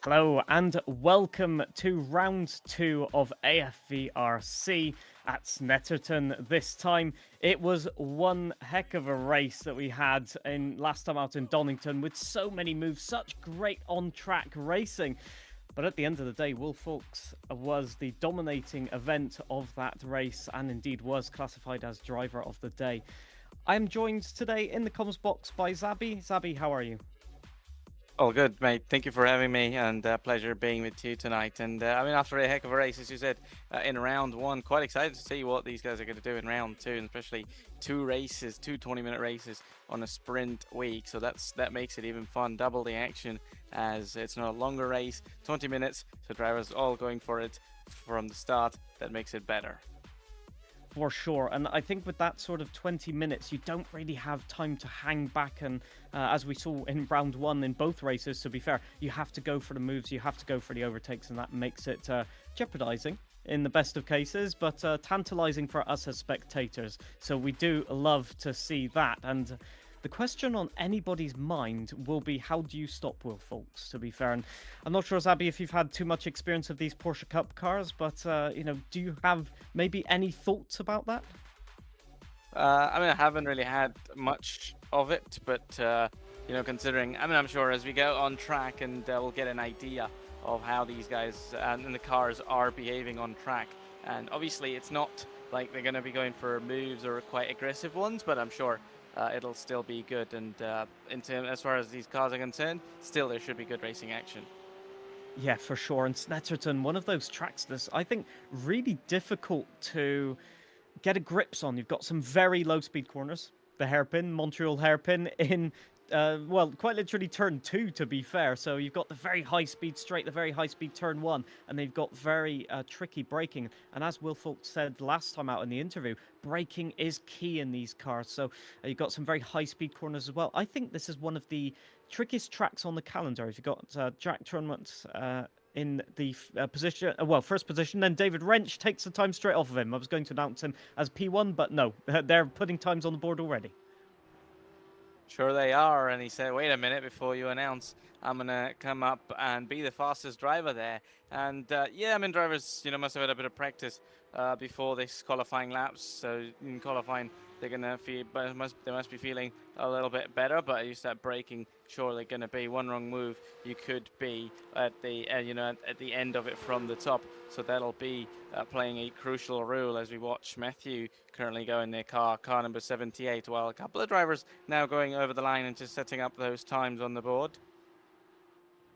Hello and welcome to round two of AFVRC at Snetterton. This time it was one heck of a race that we had in last time out in Donington with so many moves, such great on-track racing. But at the end of the day, Norfolk was the dominating event of that race and indeed was classified as driver of the day. I'm joined today in the comms box by Zabby. Zabby, how are you? All good, mate. Thank you for having me, and pleasure being with you tonight. And after a heck of a race, as you said, in round one, quite excited to see what these guys are going to do in round two, and especially two races, two 20-minute races on a sprint week. So that makes it even fun, double the action, as it's not a longer race, 20 minutes. So drivers all going for it from the start. That makes it better. For sure. And I think with that sort of 20 minutes, you don't really have time to hang back. And as we saw in round one in both races, to be fair, you have to go for the moves, you have to go for the overtakes, and that makes it jeopardizing in the best of cases, but tantalizing for us as spectators. So we do love to see that. And the question on anybody's mind will be, how do you stop Will Folks, to be fair? And I'm not sure, Zabby, if you've had too much experience of these Porsche Cup cars, but, do you have maybe any thoughts about that? I haven't really had much of it, but considering, I'm sure as we go on track and we'll get an idea of how these guys and the cars are behaving on track. And obviously, it's not like they're going to be going for moves or quite aggressive ones, but I'm sure it'll still be good. And as far as these cars are concerned, still there should be good racing action. Yeah, for sure. And Snetterton, one of those tracks that's, I think, really difficult to get a grips on. You've got some very low speed corners. The hairpin, Montreal hairpin in, quite literally turn two, to be fair. So you've got the very high speed straight, the very high speed turn one, and they've got very tricky braking. And as Will Folk said last time out in the interview, braking is key in these cars. So you've got some very high speed corners as well. I think this is one of the trickiest tracks on the calendar. If you've got Jack Trunmont in the first position. Then David Wrench takes the time straight off of him. I was going to announce him as P1, but no, they're putting times on the board already. Sure they are, and he said, wait a minute, before you announce, I'm going to come up and be the fastest driver there. And drivers, must have had a bit of practice before this qualifying laps. So in qualifying, they're going to feel, but they must be feeling a little bit better. But you start braking, surely going to be one wrong move, you could be at the at the end of it from the top. So that'll be playing a crucial role as we watch Matthew currently go in their car number 78, while a couple of drivers now going over the line and just setting up those times on the board.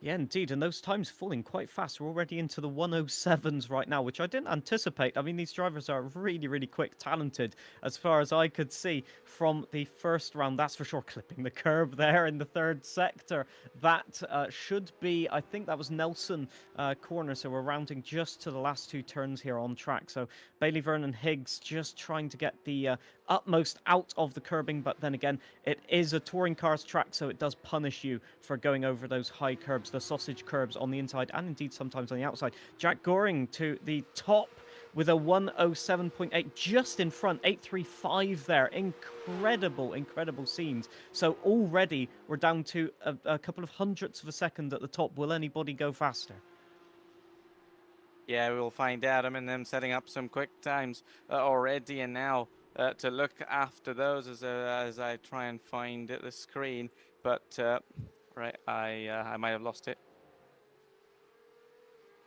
Yeah, indeed. And those times falling quite fast. We're already into the 107s right now, which I didn't anticipate. I mean, these drivers are really, really quick, talented, as far as I could see from the first round. That's for sure. Clipping the curb there in the third sector. That should be, I think that was Nelson corner. So we're rounding just to the last two turns here on track. So Bailey Vernon Higgs just trying to get the utmost out of the curbing. But then again, it is a touring cars track, so it does punish you for going over those high curbs, the sausage curbs on the inside and indeed sometimes on the outside. Jack Goring to the top with a 107.8 just in front, 835 there. Incredible scenes. So already we're down to a couple of hundredths of a second at the top. Will anybody go faster? Yeah, we'll find out. Them setting up some quick times already, and now to look after those as I try and find the screen. But right, I might have lost it.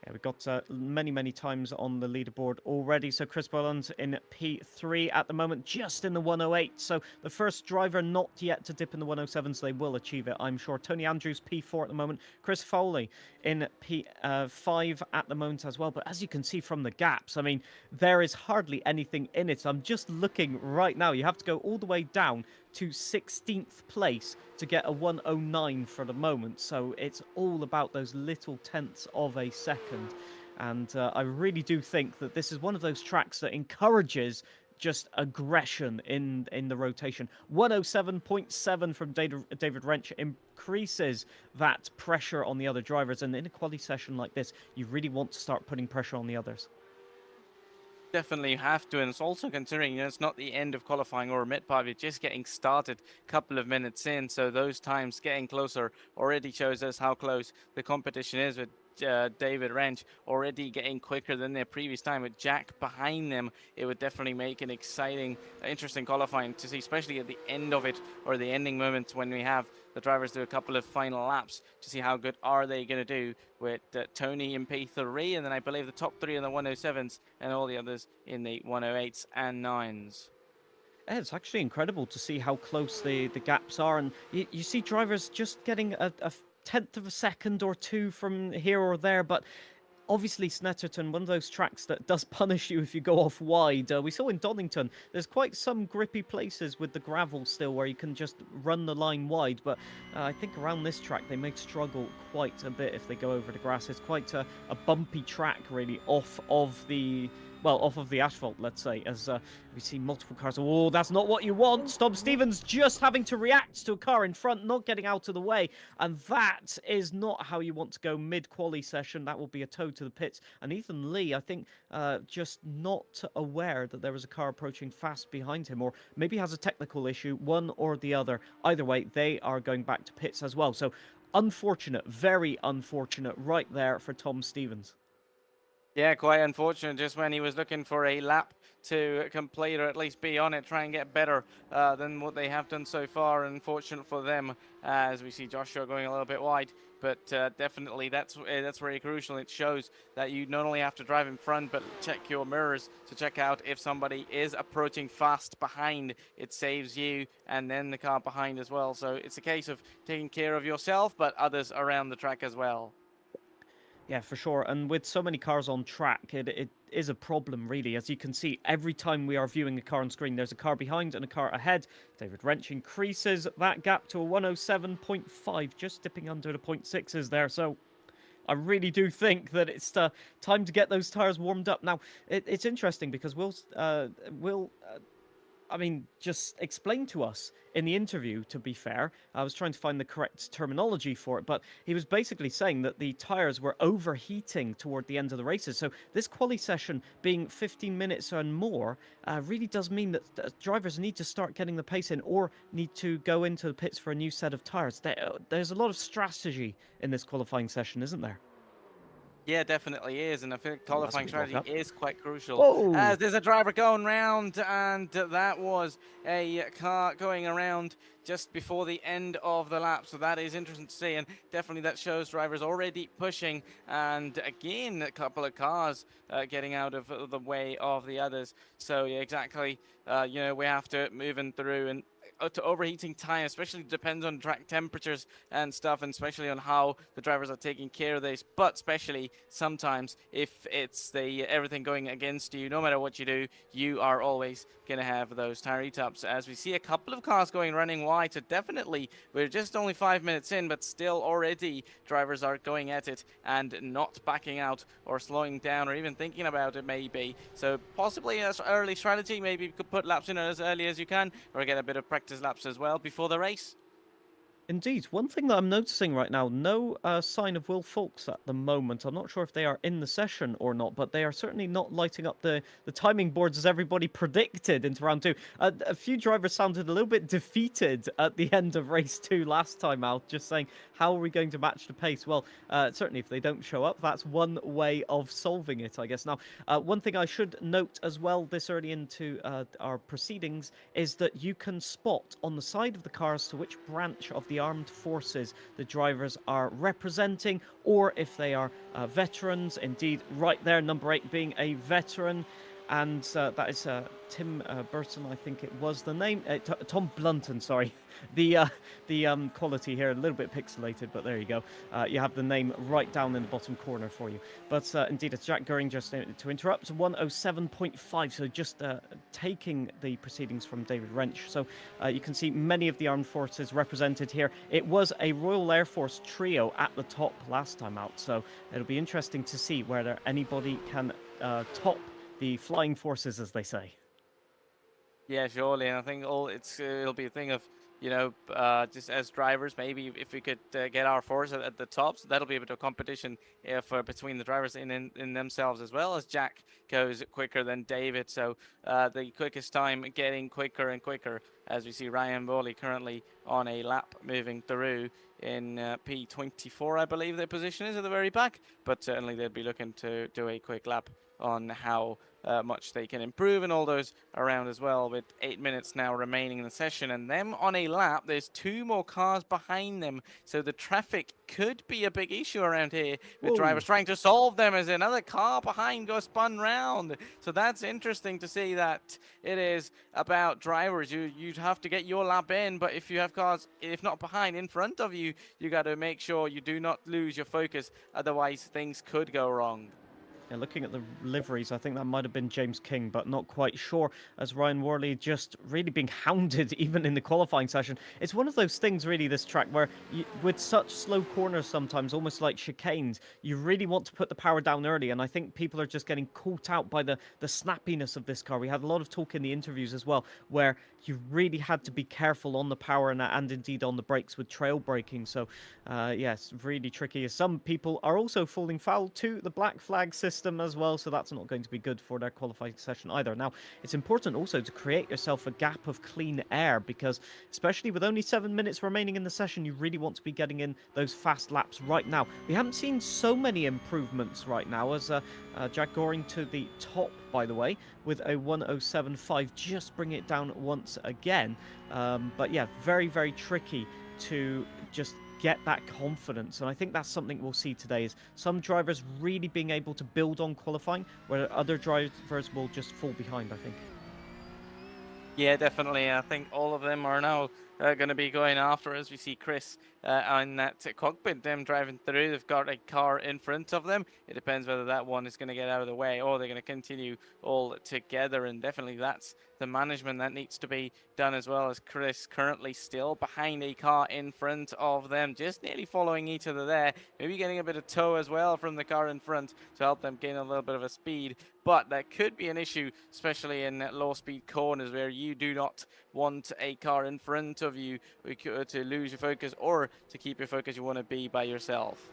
Yeah, we've got many times on the leaderboard already. So Chris Boland's in P3 at the moment, just in the 108. So the first driver not yet to dip in the 107s. They will achieve it, I'm sure. Tony Andrews, P4 at the moment. Chris Foley in P5 at the moment as well. But as you can see from the gaps, I mean, there is hardly anything in it. I'm just looking right now. You have to go all the way down to 16th place to get a 109 for the moment. So it's all about those little tenths of a second. And I really do think that this is one of those tracks that encourages just aggression in the rotation. 107.7 from David Wrench increases that pressure on the other drivers. And in a quali session like this, you really want to start putting pressure on the others. definitely have to, and it's also considering, it's not the end of qualifying or mid-part, you're just getting started a couple of minutes in, so those times getting closer already shows us how close the competition is with David Wrench already getting quicker than their previous time. With Jack behind them, it would definitely make an exciting, interesting qualifying to see, especially at the end of it, or the ending moments when we have the drivers do a couple of final laps to see how good are they going to do with Tony in P3, and then I believe the top 3 in the 107s and all the others in the 108s and 9s. Yeah, it's actually incredible to see how close the gaps are, and you see drivers just getting a tenth of a second or two from here or there, but obviously Snetterton, one of those tracks that does punish you if you go off wide. We saw in Donington, there's quite some grippy places with the gravel still where you can just run the line wide, but I think around this track they may struggle quite a bit if they go over the grass. It's quite a bumpy track, really, off of the asphalt, let's say, as we see multiple cars. Oh, that's not what you want. Tom Stevens just having to react to a car in front, not getting out of the way. And that is not how you want to go mid-quali session. That will be a tow to the pits. And Ethan Lee, I think, just not aware that there was a car approaching fast behind him, or maybe has a technical issue, one or the other. Either way, they are going back to pits as well. So unfortunate, very unfortunate right there for Tom Stevens. Yeah, quite unfortunate. Just when he was looking for a lap to complete, or at least be on it, try and get better than what they have done so far. Unfortunate for them, as we see Joshua going a little bit wide. But definitely, that's very crucial. It shows that you not only have to drive in front, but check your mirrors to check out if somebody is approaching fast behind. It saves you and then the car behind as well. So it's a case of taking care of yourself, but others around the track as well. Yeah, for sure. And with so many cars on track, it is a problem, really. As you can see, every time we are viewing a car on screen, there's a car behind and a car ahead. David Wrench increases that gap to a 107.5, just dipping under the 0.6s there. So I really do think that it's time to get those tyres warmed up. Now, it's interesting because just explain to us in the interview, to be fair. I was trying to find the correct terminology for it, but he was basically saying that the tyres were overheating toward the end of the races. So this quali session being 15 minutes and more really does mean that drivers need to start getting the pace in, or need to go into the pits for a new set of tyres. There's a lot of strategy in this qualifying session, isn't there? Yeah, definitely is, and I think Oh, that's a qualifying big walk strategy up. is quite crucial. Whoa! As there's a driver going round, and that was a car going around just before the end of the lap, so that is interesting to see, and definitely that shows drivers already pushing, and again, a couple of cars getting out of the way of the others. So yeah, exactly, we have to move in through, and to overheating time, especially depends on track temperatures and stuff, and especially on how the drivers are taking care of this. But especially sometimes if it's everything going against you, no matter what you do, you are always going to have those tire heat-ups. As we see a couple of cars running wide, so definitely we're just only 5 minutes in, but still already drivers are going at it and not backing out or slowing down or even thinking about it, maybe. So possibly an early strategy, maybe you could put laps in as early as you can, or get a bit of practice laps as well before the race. Indeed. One thing that I'm noticing right now, no sign of Will Fulks at the moment. I'm not sure if they are in the session or not, but they are certainly not lighting up the timing boards as everybody predicted into round two. A few drivers sounded a little bit defeated at the end of race two last time out, just saying, how are we going to match the pace? Well, certainly if they don't show up, that's one way of solving it, I guess. Now, one thing I should note as well this early into our proceedings is that you can spot on the side of the cars to which branch of the armed forces the drivers are representing, or if they are veterans. Indeed, right there, number 8 being a veteran, and that is Tim Burton, I think it was the name. Tom Blunton, sorry. The quality here a little bit pixelated, but there you go. You have the name right down in the bottom corner for you. But indeed, it's Jack Goering, just to interrupt, 107.5, so just taking the proceedings from David Wrench. So you can see many of the armed forces represented here. It was a Royal Air Force trio at the top last time out, so it'll be interesting to see whether anybody can top the flying forces, as they say. Yeah, surely, and I think it'll be a thing of just as drivers, maybe if we could get our fours at the top, so that'll be a bit of competition for between the drivers in themselves, as well as Jack goes quicker than David. So the quickest time getting quicker and quicker, as we see Ryan Borley currently on a lap moving through in P24, I believe their position is at the very back, but certainly they'd be looking to do a quick lap on how much they can improve and all those around as well, with 8 minutes now remaining in the session, and them on a lap. There's 2 more cars behind them, so the traffic could be a big issue around here with Whoa. drivers trying to solve them as another car behind goes spun round. So that's interesting to see that it is about drivers. You'd have to get your lap in, but if you have cars, if not behind, in front of you, you got to make sure you do not lose your focus, otherwise things could go wrong. Yeah, looking at the liveries, I think that might have been James King, but not quite sure, as Ryan Worley just really being hounded even in the qualifying session. It's one of those things, really, this track, where with such slow corners sometimes, almost like chicanes, you really want to put the power down early, and I think people are just getting caught out by the snappiness of this car. We had a lot of talk in the interviews as well, where you really had to be careful on the power and indeed on the brakes with trail braking. So, yes, really tricky. Some people are also falling foul to the black flag system as well, so that's not going to be good for their qualifying session either. Now, it's important also to create yourself a gap of clean air, because especially with only 7 minutes remaining in the session, you really want to be getting in those fast laps right now. We haven't seen so many improvements right now, as Jack Goring to the top, by the way, with a 107.5, just bring it down once again. But yeah, very, very tricky to just get that confidence, and I think that's something we'll see today, is some drivers really being able to build on qualifying, where other drivers will just fall behind, I think. Yeah, definitely. I think all of them are now going to be going after, as we see Chris on that cockpit, them driving through. They've got a car in front of them. It depends whether that one is going to get out of the way or they're going to continue all together, and definitely that's the management that needs to be done, as well as Chris currently still behind a car in front of them, just nearly following each other there, maybe getting a bit of tow as well from the car in front to help them gain a little bit of a speed. But that could be an issue, especially in low speed corners, where you do not want a car in front of you to lose your focus, or to keep your focus. You want to be by yourself.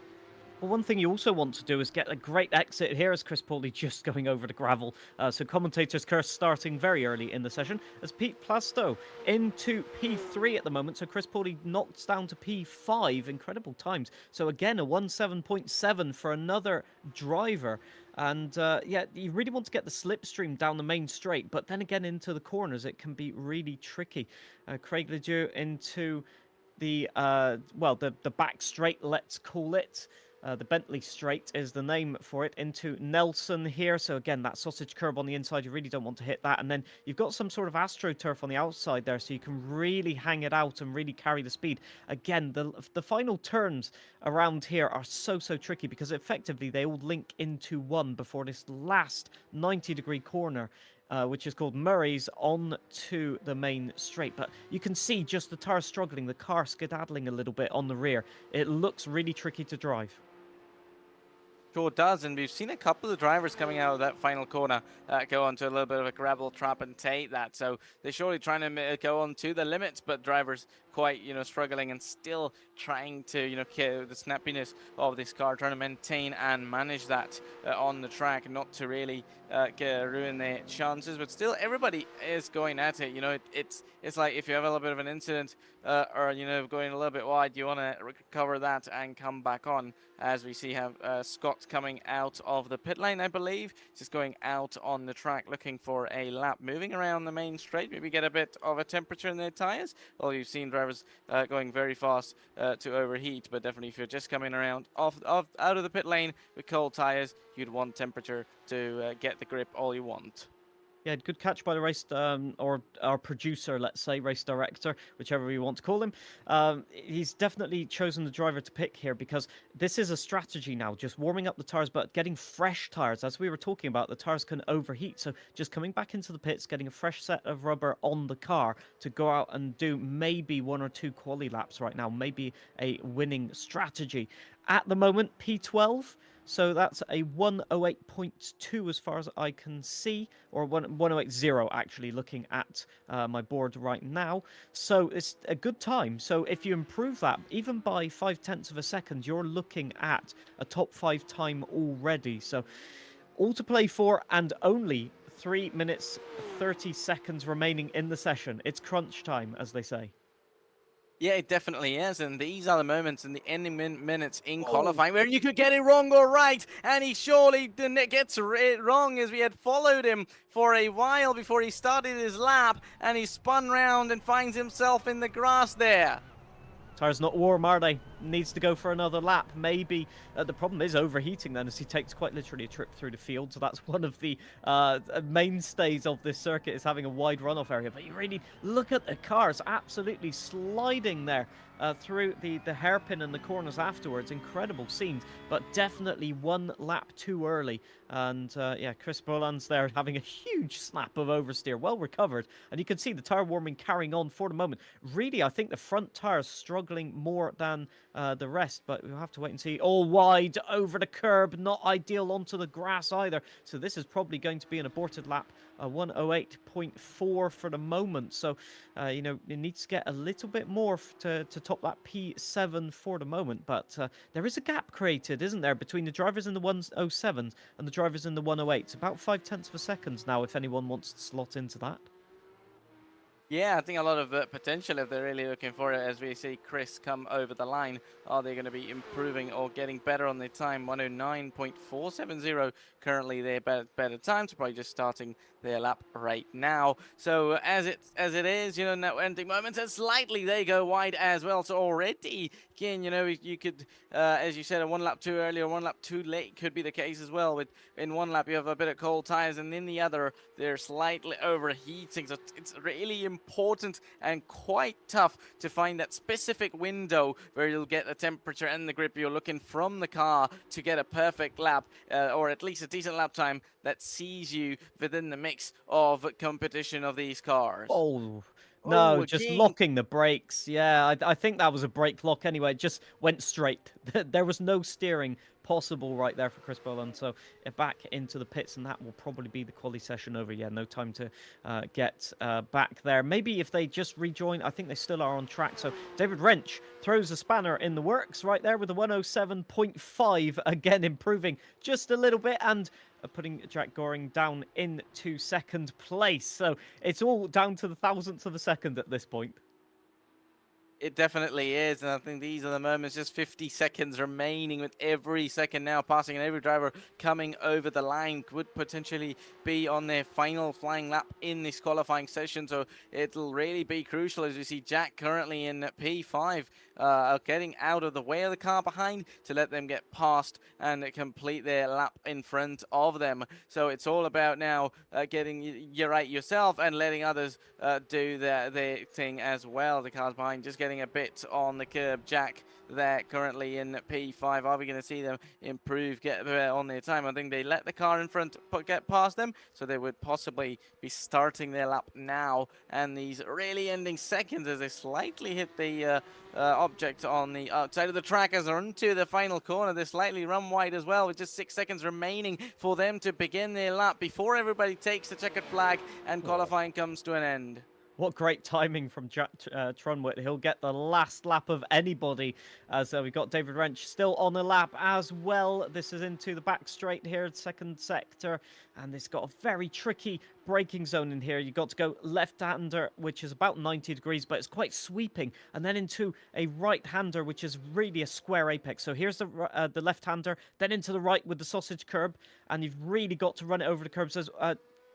Well, one thing you also want to do is get a great exit here, as Chris Pauly just going over the gravel. So commentators curse starting very early in the session, as Pete Plasto into P3 at the moment. So Chris Pauly knocks down to P5, incredible times. So again, a 17.7 for another driver. And yeah, you really want to get the slipstream down the main straight, but then again into the corners, it can be really tricky. Craig Ledoux into the the back straight, let's call it. The Bentley Straight is the name for it, into Nelson here. So again, that sausage curb on the inside, you really don't want to hit that. And then you've got some sort of AstroTurf on the outside there, so you can really hang it out and really carry the speed. Again, the final turns around here are so tricky, because effectively they all link into one before this last 90-degree corner. Which is called Murray's, on to the main straight. But you can see just the tire struggling, the car skedaddling a little bit on the rear. It looks really tricky to drive. Sure does, and we've seen a couple of drivers coming out of that final corner go onto a little bit of a gravel trap and take that. So they're surely trying to go on to the limits, but drivers quite, struggling and still trying to, the snappiness of this car, trying to maintain and manage that on the track, not to really ruin their chances. But still, everybody is going at it. It's like if you have a little bit of an incident or going a little bit wide, you want to recover that and come back on. As we see, have Scott coming out of the pit lane, I believe, just going out on the track looking for a lap, moving around the main straight, maybe get a bit of a temperature in their tires. Well, you've seen drivers going very fast to overheat, but definitely if you're just coming around out of the pit lane with cold tires, you'd want temperature to get the grip all you want. Yeah, good catch by the race, or our producer, let's say, race director, whichever you want to call him. He's definitely chosen the driver to pick here, because this is a strategy now, just warming up the tires, but getting fresh tires. As we were talking about, the tires can overheat, so just coming back into the pits, getting a fresh set of rubber on the car to go out and do maybe 1 or 2 quali laps right now, maybe a winning strategy. At the moment, P12. So that's a 108.2 as far as I can see, or 108.0 actually, looking at my board right now. So it's a good time. So if you improve that, even by 0.5 of a second, you're looking at a top 5 time already. So all to play for, and only 3 minutes 30 seconds remaining in the session. It's crunch time, as they say. Yeah, it definitely is, and these are the moments in the ending minutes in Oh, qualifying where you could get it wrong or right, and he surely gets it wrong, as we had followed him for a while before he started his lap, and he spun round and finds himself in the grass there. tires not warm, are they? Needs to go for another lap. Maybe the problem is overheating then, as he takes quite literally a trip through the field. So that's one of the mainstays of this circuit, is having a wide runoff area. But you really look at the cars absolutely sliding there through the hairpin and the corners afterwards. Incredible scenes, but definitely one lap too early. And yeah, Chris Boland's there having a huge snap of oversteer. Well recovered. And you can see the tire warming carrying on for the moment. Really, I think the front tires struggling more than the rest, but we'll have to wait and see. All wide over the curb, not ideal onto the grass either. So this is probably going to be an aborted lap, 108.4 for the moment. So, you know, it needs to get a little bit more to top that P7 for the moment. But there is a gap created, isn't there, between the drivers in the 107s and the drivers in the 108s. About 0.5 of a second now, if anyone wants to slot into that. Yeah, I think a lot of potential if they're really looking for it, as we see Chris come over the line. Are they going to be improving or getting better on their time? 109.470 currently their better time, so probably just starting their lap right now. So as it is, you know, now ending moments, and slightly they go wide as well. So already, again, you know, you could, as you said, a one lap too early or one lap too late could be the case as well. With in one lap you have a bit of cold tires, and in the other they're slightly overheating. So it's really important and quite tough to find that specific window where you'll get the temperature and the grip you're looking from the car to get a perfect lap, or at least a decent lap time that sees you within the mix of competition of these cars. Oh, Oh, no, just again. locking the brakes. Yeah, I think that was a brake lock anyway. It just went straight. There was no steering possible right there for Chris Boland. So back into the pits, and that will probably be the quali session over. Yeah, no time to get back there. Maybe if they just rejoin, I think they still are on track. So David Wrench throws a spanner in the works right there with the 107.5, again improving just a little bit, and putting Jack Goring down into second place. So it's all down to the thousandth of a second at this point. It definitely is, and I think these are the moments, just 50 seconds remaining with every second now passing, and every driver coming over the line could potentially be on their final flying lap in this qualifying session, so it'll really be crucial as we see Jack currently in P5, getting out of the way of the car behind to let them get past and complete their lap in front of them. So it's all about now getting you right yourself and letting others do their thing as well. The cars behind just getting a bit on the curb. Jack there currently in P5. Are we going to see them improve, get on their time? I think they let the car in front get past them, so they would possibly be starting their lap now. And these really ending seconds as they slightly hit the object on the outside of the track as they're into the final corner. They slightly run wide as well, with just 6 seconds remaining for them to begin their lap before everybody takes the checkered flag and qualifying comes to an end. What great timing from Jack Tronwit. He'll get the last lap of anybody, as we've got David Wrench still on the lap as well. This is into the back straight here, second sector, and it's got a very tricky braking zone in here. You've got to go left-hander, which is about 90 degrees, but it's quite sweeping, and then into a right-hander, which is really a square apex. So here's the left-hander, then into the right with the sausage curb, and you've really got to run it over the curb. So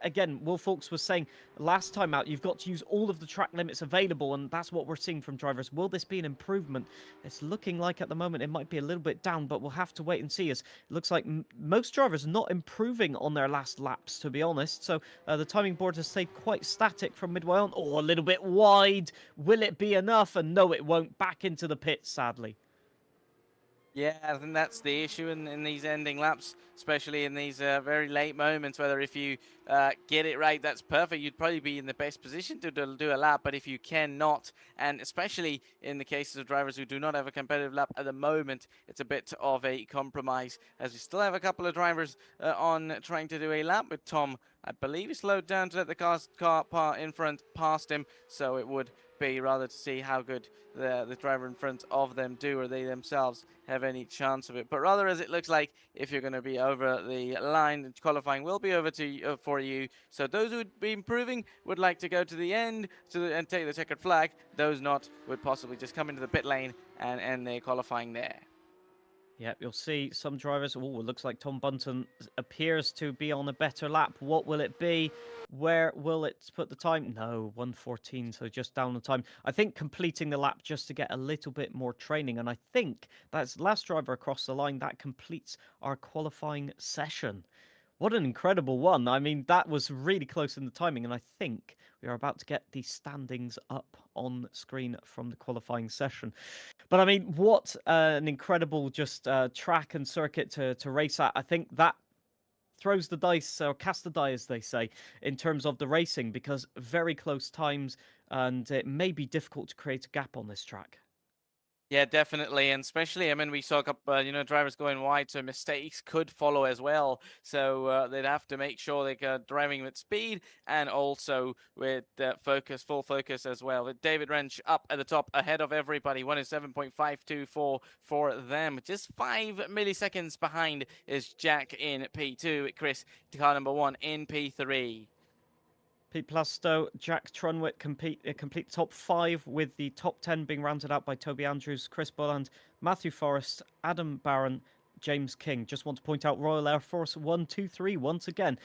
again, Will Fawkes was saying last time out, you've got to use all of the track limits available, and that's what we're seeing from drivers. Will this be an improvement? It's looking like at the moment it might be a little bit down, but we'll have to wait and see, as it looks like most drivers are not improving on their last laps, to be honest. So the timing board has stayed quite static from midway on. Oh, a little bit wide. Will it be enough? And no, it won't. Back into the pits, sadly. Yeah, I think that's the issue in these ending laps, especially in these very late moments. Whether if you get it right, that's perfect. You'd probably be in the best position to do a lap. But if you cannot, and especially in the cases of drivers who do not have a competitive lap at the moment, it's a bit of a compromise. As we still have a couple of drivers on trying to do a lap with Tom. I believe he slowed down to let the car in front past him, so it would be rather to see how good the driver in front of them do, or they themselves have any chance of it. But rather, as it looks like, if you're going to be over the line, qualifying will be over to for you. So those who'd be improving would like to go to the end and take the checkered flag. Those not would possibly just come into the pit lane and end their qualifying there. Yep, you'll see some drivers. Oh, it looks like Tom Bunton appears to be on a better lap. What will it be? Where will it put the time? No, 1:14, so just down the time. I think completing the lap just to get a little bit more training. And I think that's last driver across the line. That completes our qualifying session. What an incredible one. I mean, that was really close in the timing. And I think we are about to get the standings up on screen from the qualifying session. But I mean, what an incredible just track and circuit to race at. I think that throws the dice, or cast the die, as they say, in terms of the racing, because very close times, and it may be difficult to create a gap on this track. Yeah, definitely, and especially, I mean, we saw a couple, drivers going wide, so mistakes could follow as well. So they'd have to make sure they're driving with speed and also with full focus as well. With David Wrench up at the top, ahead of everybody, 107.524 for them. Just 5 milliseconds behind is Jack in P2. Chris, car number 1 in P3. Pete Plasto, Jack Trunwick complete top 5, with the top 10 being rounded out by Toby Andrews, Chris Bolland, Matthew Forrest, Adam Barron, James King. Just want to point out Royal Air Force 123 once again.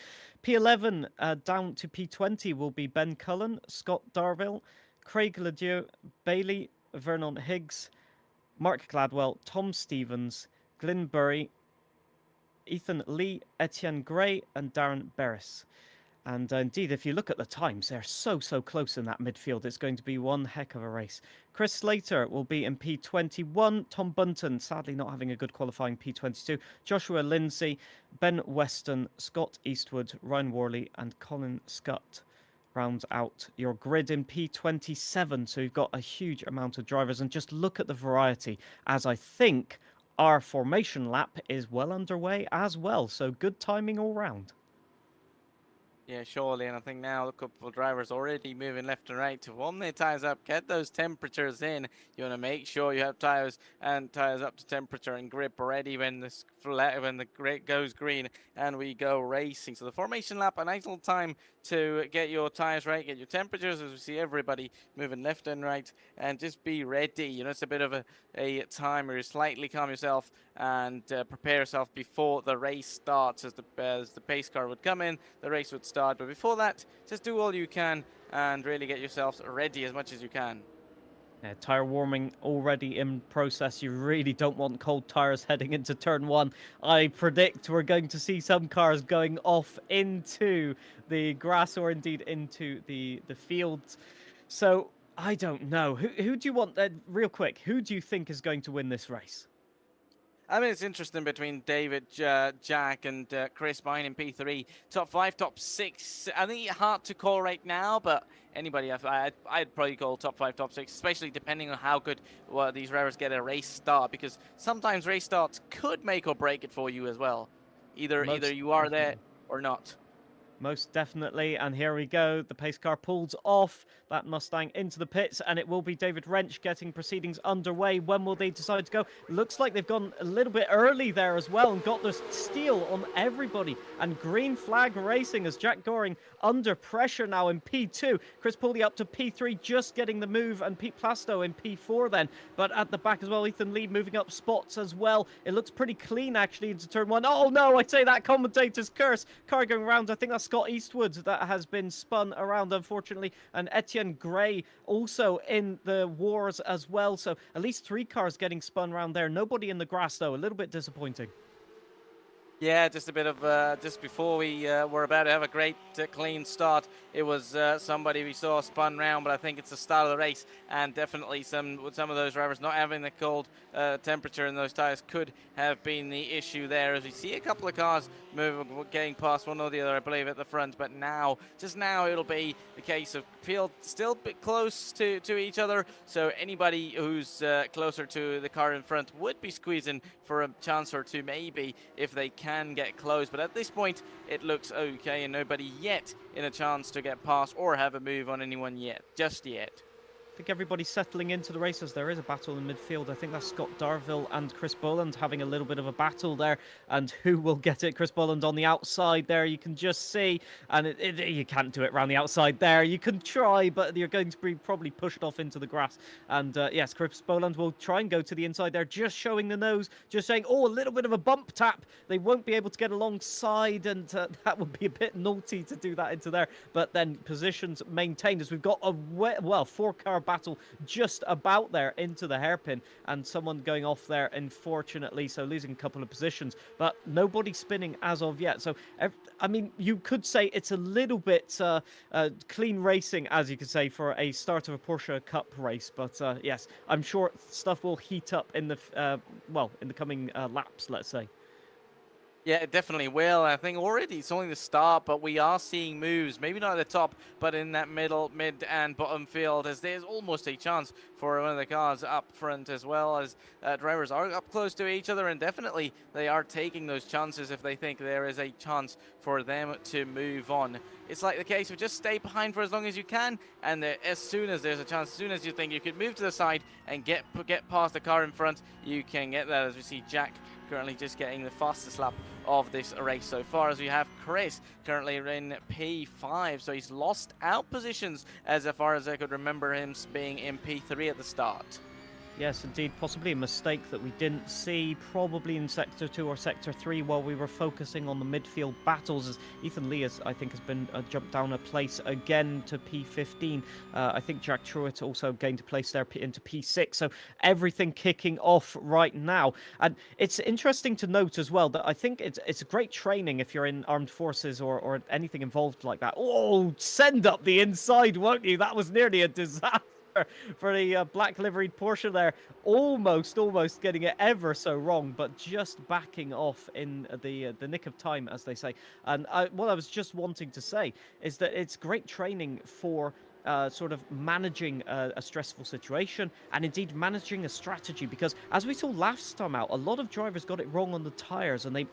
P11 down to P20 will be Ben Cullen, Scott Darville, Craig Ledieu, Bailey, Vernon Higgs, Mark Gladwell, Tom Stevens, Glyn Burry, Ethan Lee, Etienne Gray, and Darren Berris. And indeed, if you look at the times, they're so close in that midfield. It's going to be one heck of a race. Chris Slater will be in P21. Tom Bunton, sadly not having a good qualifying P22. Joshua Lindsay, Ben Weston, Scott Eastwood, Ryan Worley, and Colin Scott round out your grid in P27. So you've got a huge amount of drivers. And just look at the variety, as I think our formation lap is well underway as well. So good timing all round. Yeah, surely, and I think now a couple of drivers already moving left and right to warm their tires up, get those temperatures in. You want to make sure you have tires up to temperature and grip ready when the grid goes green and we go racing. So the formation lap, a nice little time to get your tires right, get your temperatures, as we see everybody moving left and right, and just be ready. You know, it's a bit of a time where you slightly calm yourself and prepare yourself before the race starts. As the pace car would come in, the race would start. But before that, just do all you can and really get yourselves ready as much as you can. Tyre warming already in process. You really don't want cold tyres heading into turn 1. I predict we're going to see some cars going off into the grass, or indeed into the fields. So I don't know. Who do you want, real quick, who do you think is going to win this race? I mean, it's interesting between David, Jack, and Chris Bine in P3. Top 5, top 6. I think it's hard to call right now, but anybody, I'd probably call top 5, top 6, especially depending on how good these drivers get a race start, because sometimes race starts could make or break it for you as well. Either you are there or not. Most definitely, and here we go. The pace car pulls off that Mustang into the pits, and it will be David Wrench getting proceedings underway. When will they decide to go? Looks like they've gone a little bit early there as well and got the steal on everybody. And green flag racing as Jack Goring under pressure now in P2. Chris Pulley up to P3, just getting the move, and Pete Plasto in P4 then. But at the back as well, Ethan Lee moving up spots as well. It looks pretty clean actually into turn 1. Oh no, I say that commentator's curse. Car going around, I think that's Scott Eastwood that has been spun around, unfortunately, and Etienne Gray also in the wars as well. So at least 3 cars getting spun around there. Nobody in the grass, though. A little bit disappointing. Yeah, just a bit of just before we were about to have a great clean start, it was somebody we saw spun round, but I think it's the start of the race, and definitely some of those drivers not having the cold temperature in those tires could have been the issue there. As we see a couple of cars moving, getting past one or the other, I believe, at the front, but now, just now, it'll be the case of field still a bit close to each other, so anybody who's closer to the car in front would be squeezing for a chance or two, maybe, if they can get close. But at this point, it looks okay, and nobody yet in a chance to get past or have a move on anyone yet, just yet. I think everybody's settling into the races. There is a battle in midfield. I think that's Scott Darville and Chris Boland having a little bit of a battle there. And who will get it? Chris Boland on the outside there. You can just see. And you can't do it around the outside there. You can try, but you're going to be probably pushed off into the grass. And yes, Chris Boland will try and go to the inside there, just showing the nose, just saying, oh, a little bit of a bump tap. They won't be able to get alongside. And that would be a bit naughty to do that into there. But then positions maintained as we've got a, well, 4-car battle just about there into the hairpin, and someone going off there, unfortunately, so losing a couple of positions, but nobody spinning as of yet. So I mean, you could say it's a little bit clean racing, as you could say, for a start of a Porsche Cup race. But yes, I'm sure stuff will heat up in the well, in the coming laps, let's say. Yeah, it definitely will. I think already it's only the start, but we are seeing moves, maybe not at the top, but in that middle, mid and bottom field, as there's almost a chance for one of the cars up front, as well as drivers are up close to each other, and definitely they are taking those chances if they think there is a chance for them to move on. It's like the case of just stay behind for as long as you can, and as soon as there's a chance, as soon as you think you could move to the side and get past the car in front, you can get that. As we see Jack currently just getting the fastest lap of this race so far, as we have Chris currently in P5, so he's lost out positions as far as I could remember him being in P3 at the start. Yes, indeed, possibly a mistake that we didn't see, probably in Sector 2 or Sector 3 while we were focusing on the midfield battles, as Ethan Lee, I think, has been jumped down a place again to P15. I think Jack Truitt also gained a place there into P6, so everything kicking off right now. And it's interesting to note as well that I think it's a great training if you're in armed forces or anything involved like that. Oh, send up the inside, won't you? That was nearly a disaster for the black liveried Porsche there, almost getting it ever so wrong, but just backing off in the nick of time, as they say. And what I was just wanting to say is that it's great training for sort of managing a stressful situation, and indeed managing a strategy, because as we saw last time out, a lot of drivers got it wrong on the tires, and they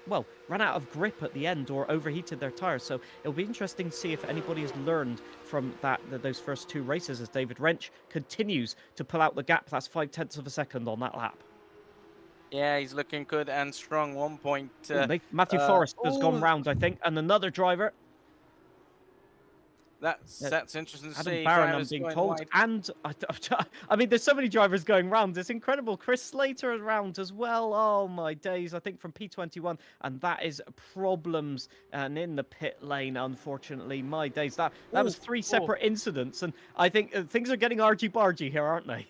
well, ran out of grip at the end or overheated their tires. So it'll be interesting to see if anybody has learned from those first two races, as David Wrench continues to pull out the gap. That's 0.5 of a second on that lap. Yeah, he's looking good and strong. 1 point. Matthew Forrest has gone round, I think, and another driver. That's interesting to see. Adam Barron, I'm being told. Wide. And, I mean, there's so many drivers going round. It's incredible. Chris Slater is round as well. Oh, my days. I think from P21. And that is problems and in the pit lane, unfortunately. My days. That was 3 separate incidents. And I think things are getting argy-bargy here, aren't they?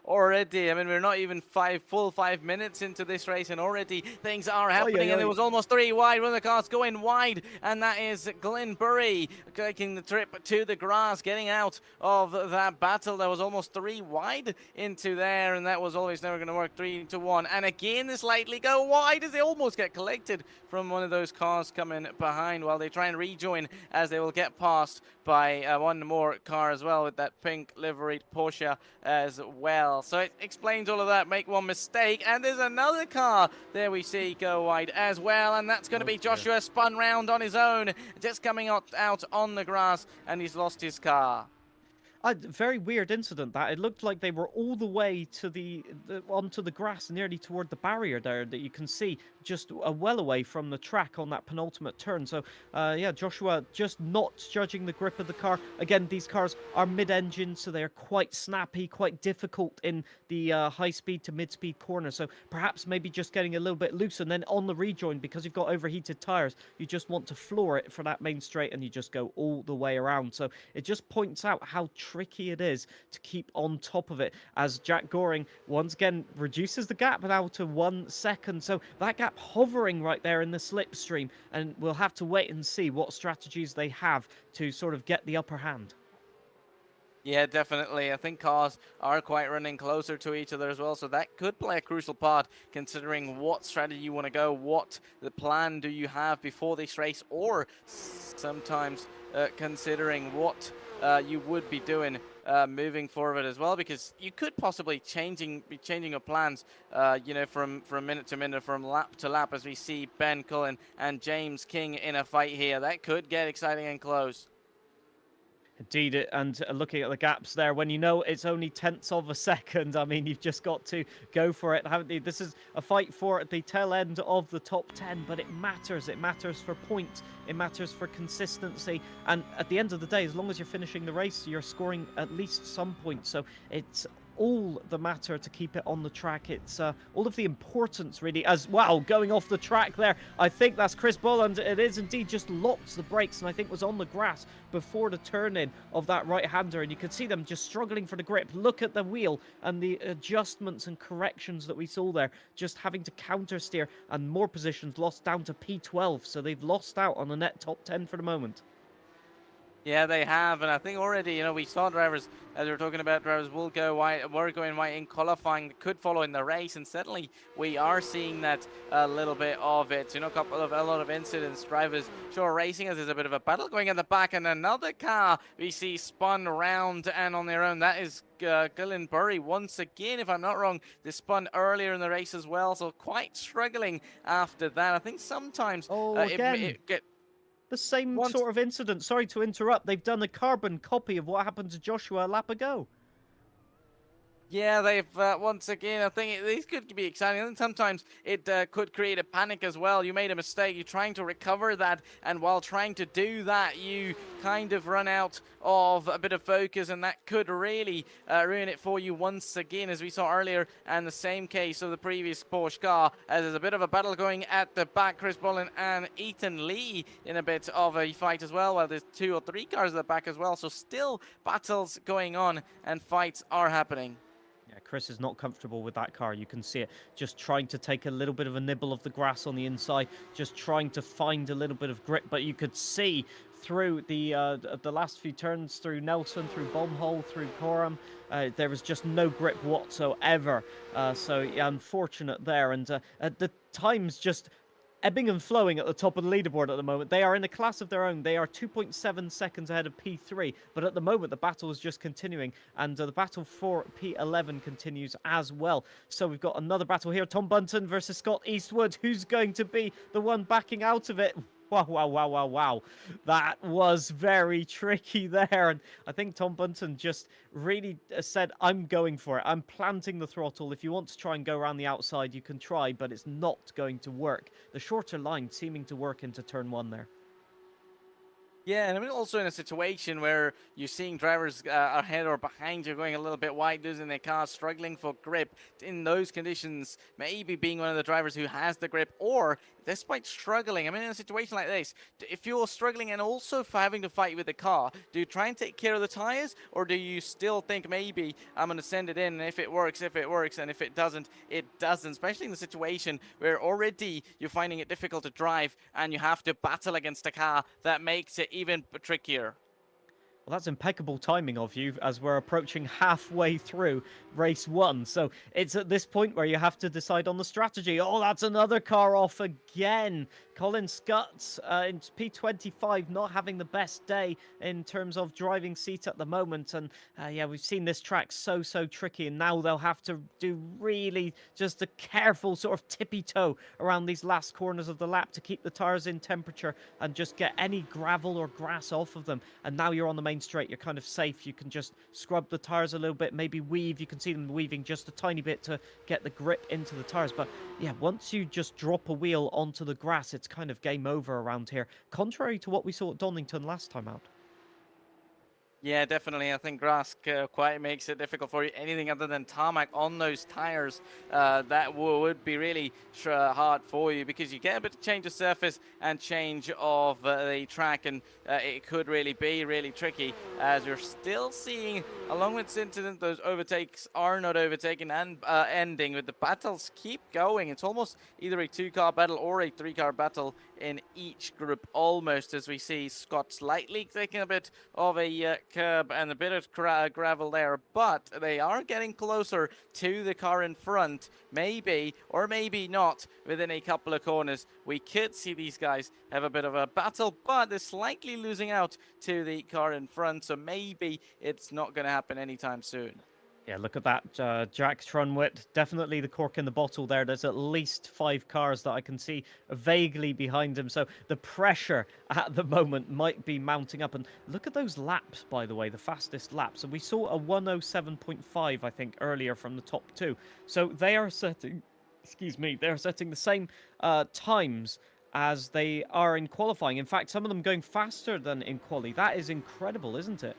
Already, I mean, we're not even full 5 minutes into this race, and already things are happening. And there was almost 3 wide. One of the cars going wide, and that is Glenn Burry taking the trip to the grass, getting out of that battle. There was almost 3 wide into there, and that was always never going to work. 3 to 1, and again they slightly go wide as they almost get collected from one of those cars coming behind, while they try and rejoin, as they will get passed by one more car as well, with that pink liveried Porsche as well. So it explains all of that. Make one mistake, and there's another car there we see go wide as well, and that's going to be Joshua, spun round on his own, just coming out on the grass, and he's lost his car. A very weird incident that. It looked like they were all the way to onto the grass, nearly toward the barrier there, that you can see just well away from the track on that penultimate turn. So yeah, Joshua just not judging the grip of the car. Again, these cars are mid-engine, so they're quite snappy, quite difficult in the high speed to mid-speed corner. So perhaps maybe just getting a little bit loose, and then on the rejoin, because you've got overheated tires, you just want to floor it for that main straight, and you just go all the way around. So it just points out how tricky it is to keep on top of it, as Jack Goring once again reduces the gap now to 1 second. So that gap hovering right there in the slipstream, and we'll have to wait and see what strategies they have to sort of get the upper hand. Yeah, definitely. I think cars are quite running closer to each other as well, so that could play a crucial part considering what strategy you want to go, what the plan do you have before this race, or sometimes considering what you would be doing moving forward as well, because you could possibly be changing your plans, from minute to minute, from lap to lap, as we see Ben Cullen and James King in a fight here. That could get exciting and close. Indeed, and looking at the gaps there, when you know it's only tenths of a second, I mean, you've just got to go for it, haven't you? This is a fight for the tail end of the top 10, but it matters. It matters for points. It matters for consistency. And at the end of the day, as long as you're finishing the race, you're scoring at least some points. So it's all the matter to keep it on the track. It's all of the importance, really, as well. Going off the track there, I think that's Chris Bolland. It is indeed just locked the brakes, and I think was on the grass before the turn-in of that right-hander, and you could see them just struggling for the grip. Look at the wheel and the adjustments and corrections that we saw there, just having to counter-steer, and more positions lost down to P12, so they've lost out on the net top 10 for the moment. Yeah, they have, and I think already, we saw drivers, as we were talking about, drivers were going white in qualifying, could follow in the race, and certainly we are seeing that a little bit of it. A lot of incidents, drivers sure racing as there's a bit of a battle going at the back, and another car we see spun round and on their own. That is Gillian Burry once again, if I'm not wrong. They spun earlier in the race as well, so quite struggling after that. I think sometimes the same sort of incident. Sorry to interrupt. They've done a carbon copy of what happened to Joshua a lap ago. Yeah, they've once again, I think these could be exciting. And sometimes it could create a panic as well. You made a mistake, you're trying to recover that, and while trying to do that, you kind of run out of a bit of focus, and that could really ruin it for you once again, as we saw earlier, and the same case of the previous Porsche car, as there's a bit of a battle going at the back. Chris Bolland and Ethan Lee in a bit of a fight as well, while there's 2 or 3 cars at the back as well, so still battles going on and fights are happening. Yeah, Chris is not comfortable with that car. You can see it just trying to take a little bit of a nibble of the grass on the inside, just trying to find a little bit of grip. But you could see through the last few turns, through Nelson, through Bombhole, through Coram, there was just no grip whatsoever. So yeah, unfortunate there. And at the times, just ebbing and flowing at the top of the leaderboard at the moment. They are in a class of their own. They are 2.7 seconds ahead of P3, but at the moment the battle is just continuing, and the battle for P11 continues as well. So we've got another battle here. Tom Bunton versus Scott Eastwood. Who's going to be the one backing out of it? Wow, wow, wow, wow, wow. That was very tricky there. And I think Tom Bunton just really said, I'm going for it. I'm planting the throttle. If you want to try and go around the outside, you can try, but it's not going to work. The shorter line seeming to work into turn 1 there. Yeah, and I mean, also in a situation where you're seeing drivers ahead or behind you going a little bit wide, losing their car, struggling for grip. In those conditions, maybe being one of the drivers who has the grip, or despite struggling, I mean, in a situation like this, if you're struggling and also for having to fight with the car, do you try and take care of the tires, or do you still think maybe I'm going to send it in, and if it works, and if it doesn't, it doesn't, especially in the situation where already you're finding it difficult to drive and you have to battle against a car that makes it even trickier. Well, that's impeccable timing of you, as we're approaching halfway through race 1. So it's at this point where you have to decide on the strategy. Oh, that's another car off again. Colin Scutts in P25 not having the best day in terms of driving seat at the moment. And yeah, we've seen this track so tricky. And now they'll have to do really just a careful sort of tippy toe around these last corners of the lap to keep the tires in temperature and just get any gravel or grass off of them. And now you're on the main straight, you're kind of safe. You can just scrub the tires a little bit, maybe weave. You can see them weaving just a tiny bit to get the grip into the tires. But yeah, once you just drop a wheel onto the grass, it's kind of game over around here, contrary to what we saw at Donington last time out. Yeah, definitely. I think grass quite makes it difficult for you. Anything other than tarmac on those tires, that would be really hard for you, because you get a bit of change of surface and change of the track, and it could really be really tricky, as you're still seeing, along with this incident, those overtakes are not overtaken and ending with the battles keep going. It's almost either a two-car battle or a three-car battle in each group, almost, as we see Scott slightly taking a bit of a curb and a bit of gravel there, but they are getting closer to the car in front. Maybe, or maybe not, within a couple of corners, we could see these guys have a bit of a battle, but they're slightly losing out to the car in front, so maybe it's not going to happen anytime soon. Yeah, look at that. Jack Trunwit, definitely the cork in the bottle there. There's at least 5 cars that I can see vaguely behind him. So the pressure at the moment might be mounting up. And look at those laps, by the way, the fastest laps. And we saw a 107.5, I think, earlier from the top 2. So they are setting, excuse me, they're setting the same times as they are in qualifying. In fact, some of them going faster than in quali. That is incredible, isn't it?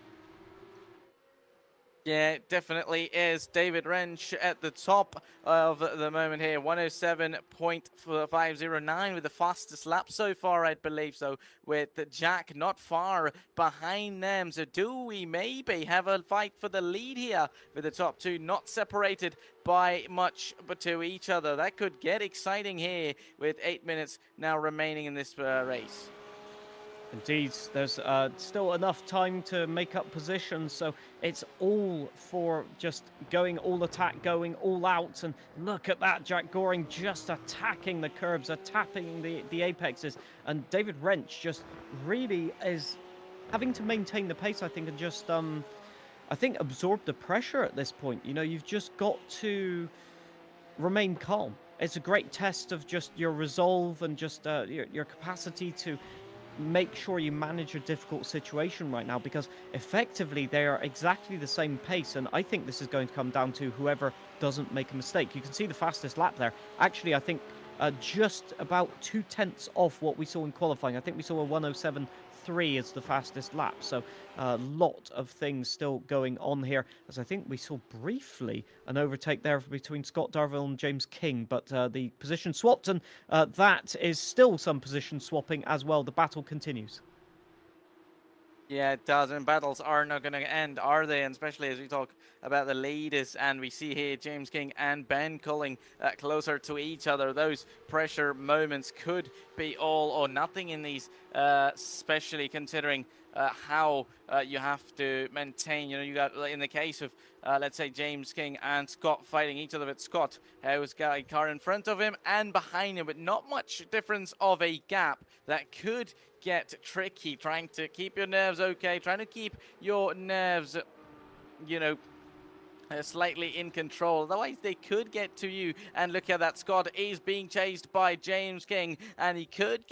Yeah, it definitely is. David Wrench at the top of the moment here, 107.509 with the fastest lap so far, I believe. So with Jack not far behind them. So do we maybe have a fight for the lead here with the top 2 not separated by much but to each other? That could get exciting here with 8 minutes now remaining in this race. Indeed, there's still enough time to make up positions, so it's all for just going all attack, going all out. And look at that, Jack Goring just attacking the curbs, attacking the apexes. And David Wrench just really is having to maintain the pace, I think, and just, I think, absorb the pressure at this point. You know, you've just got to remain calm. It's a great test of just your resolve and just your capacity to make sure you manage a difficult situation right now, because effectively they are exactly the same pace, and I think this is going to come down to whoever doesn't make a mistake. You can see the fastest lap there. Actually, I think just about 2/10 off what we saw in qualifying. I think we saw a 107.3 as the fastest lap. So a lot of things still going on here, as I think we saw briefly an overtake there between Scott Darville and James King, but the position swapped, and that is still some position swapping as well. The battle continues. Yeah, it does. And battles are not going to end, are they? And especially as we talk about the leaders, and we see here James King and Ben Culling closer to each other. Those pressure moments could be all or nothing in these, especially considering how you have to maintain. You know, you got, in the case of let's say James King and Scott fighting each other, with Scott who's got a car in front of him and behind him, but not much difference of a gap. That could get tricky, trying to keep your nerves okay, trying to keep your nerves, you know, slightly in control. Otherwise, they could get to you. And look at that. Scott is being chased by James King, and he could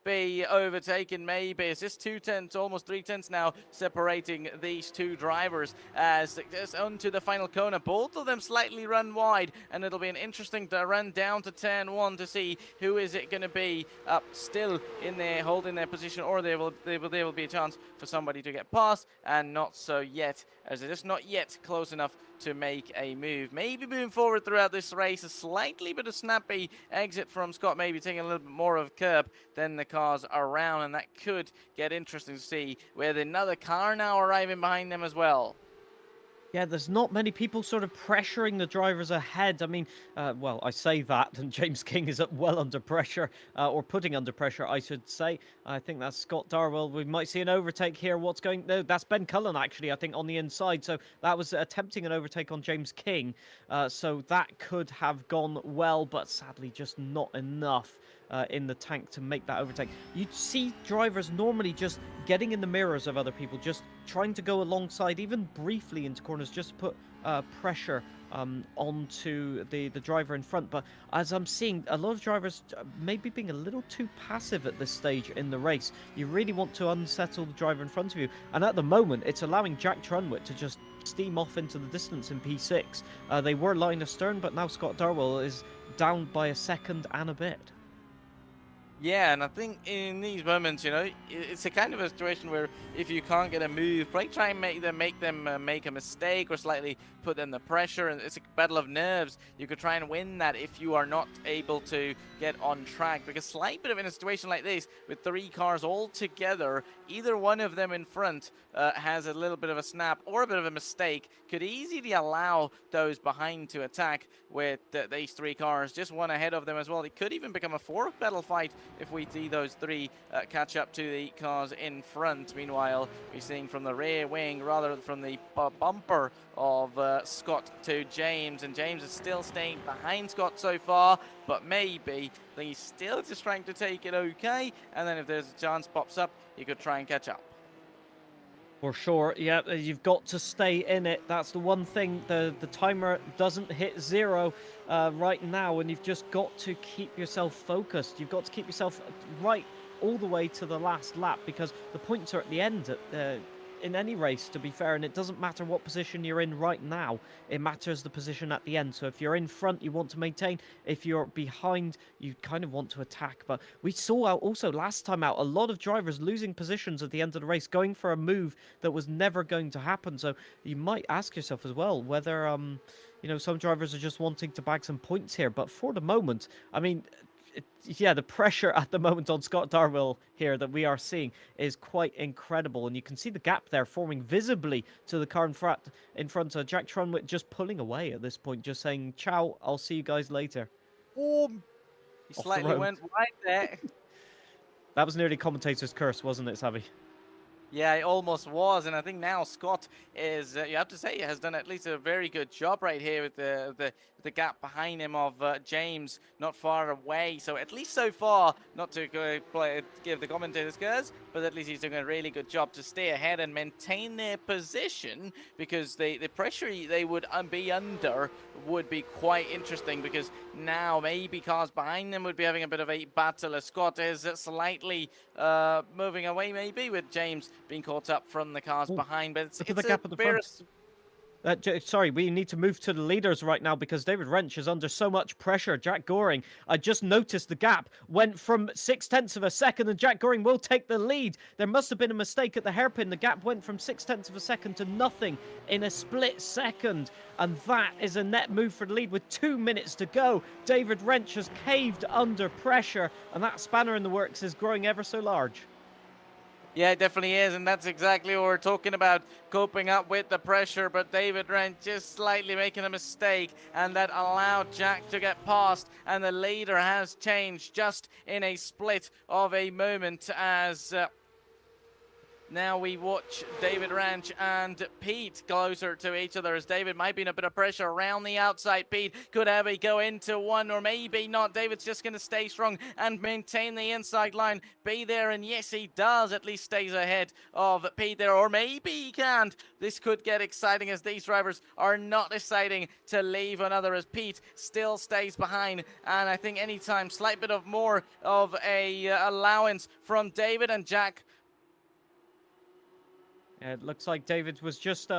be overtaken maybe. It's just 2/10, almost 3/10 now, separating these two drivers as it's onto the final corner. Both of them slightly run wide, and it'll be an interesting run down to turn 1 to see who is it going to be up still in there, holding their position, or there will be a chance for somebody to get past, and not so yet, as they're just not yet close enough to make a move. Maybe moving forward throughout this race, a slightly bit of snappy exit from Scott, maybe taking a little bit more of a curb than the cars around, and that could get interesting to see, with another car now arriving behind them as well. Yeah, there's not many people sort of pressuring the drivers ahead. I mean, well, I say that, and James King is well under pressure, or putting under pressure, I should say. I think that's Scott Darwell. We might see an overtake here. What's going... No, that's Ben Cullen, actually, I think, on the inside. So that was attempting an overtake on James King. So that could have gone well, but sadly just not enough in the tank to make that overtake. You'd see drivers normally just getting in the mirrors of other people, just trying to go alongside, even briefly into corners, just to put pressure onto the driver in front. But as I'm seeing, a lot of drivers maybe being a little too passive at this stage in the race. You really want to unsettle the driver in front of you. And at the moment, it's allowing Jack Trunwit to just steam off into the distance in P6. They were line astern, but now Scott Darwell is down by a second and a bit. Yeah, and I think in these moments, it's a kind of a situation where if you can't get a move, try and make them make a mistake or slightly put them the pressure, and it's a battle of nerves. You could try and win that if you are not able to get on track. Because slight bit of in a situation like this, with three cars all together, either one of them in front has a little bit of a snap or a bit of a mistake, could easily allow those behind to attack with these three cars. Just one ahead of them as well. It could even become a fourth battle fight if we see those three catch up to the cars in front. Meanwhile, we're seeing from the rear wing, rather from the bumper of Scott to James, and James is still staying behind Scott so far, but maybe he's still just trying to take it okay, and then if there's a chance pops up, he could try and catch up. For sure, yeah, you've got to stay in it. That's the one thing. The timer doesn't hit zero right now, and you've just got to keep yourself focused. You've got to keep yourself right all the way to the last lap, because the points are at the end in any race, to be fair, and it doesn't matter what position you're in right now. It matters the position at the end. So if you're in front, you want to maintain. If you're behind, you kind of want to attack. But we saw out also last time out a lot of drivers losing positions at the end of the race, going for a move that was never going to happen. So you might ask yourself as well whether some drivers are just wanting to bag some points here. But for the moment, I mean, yeah, the pressure at the moment on Scott Darwell here that we are seeing is quite incredible, and you can see the gap there forming visibly to the car in front of Jack Trunwick, just pulling away at this point, just saying, "Ciao, I'll see you guys later." Oh, he Off the slightly road. went wide there. That was nearly commentator's curse, wasn't it, Savvy? Yeah, it almost was, and I think now Scott is, you have to say, has done at least a very good job right here with the gap behind him of James not far away. So at least so far, not to give the commentators curse, but at least he's doing a really good job to stay ahead and maintain their position, because the pressure they would be under would be quite interesting, because now maybe cars behind them would be having a bit of a battle as Scott is slightly moving away, maybe, with James being caught up from the cars behind. But it's Look at the gap at the front. Sorry, we need to move to the leaders right now, because David Wrench is under so much pressure. Jack Goring, I just noticed the gap went from 0.6 of a second, and Jack Goring will take the lead. There must have been a mistake at the hairpin. The gap went from 0.6 of a second to nothing in a split second, and that is a net move for the lead with 2 minutes to go. David Wrench has caved under pressure, and that spanner in the works is growing ever so large. Yeah, it definitely is, and that's exactly what we're talking about, coping up with the pressure, but David Wrench just slightly making a mistake, and that allowed Jack to get past, and the leader has changed just in a split of a moment as... now we watch David Ranch and Pete closer to each other, as David might be in a bit of pressure around the outside. Pete could have a go into one, or maybe not. David's just going to stay strong and maintain the inside line, be there, and yes, he does. At least stays ahead of Pete there, or maybe he can't. This could get exciting, as these drivers are not deciding to leave another, as Pete still stays behind. And I think anytime slight bit of more of a allowance from David and Jack. It looks like David was just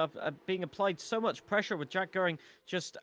being applied so much pressure with Jack Goring just...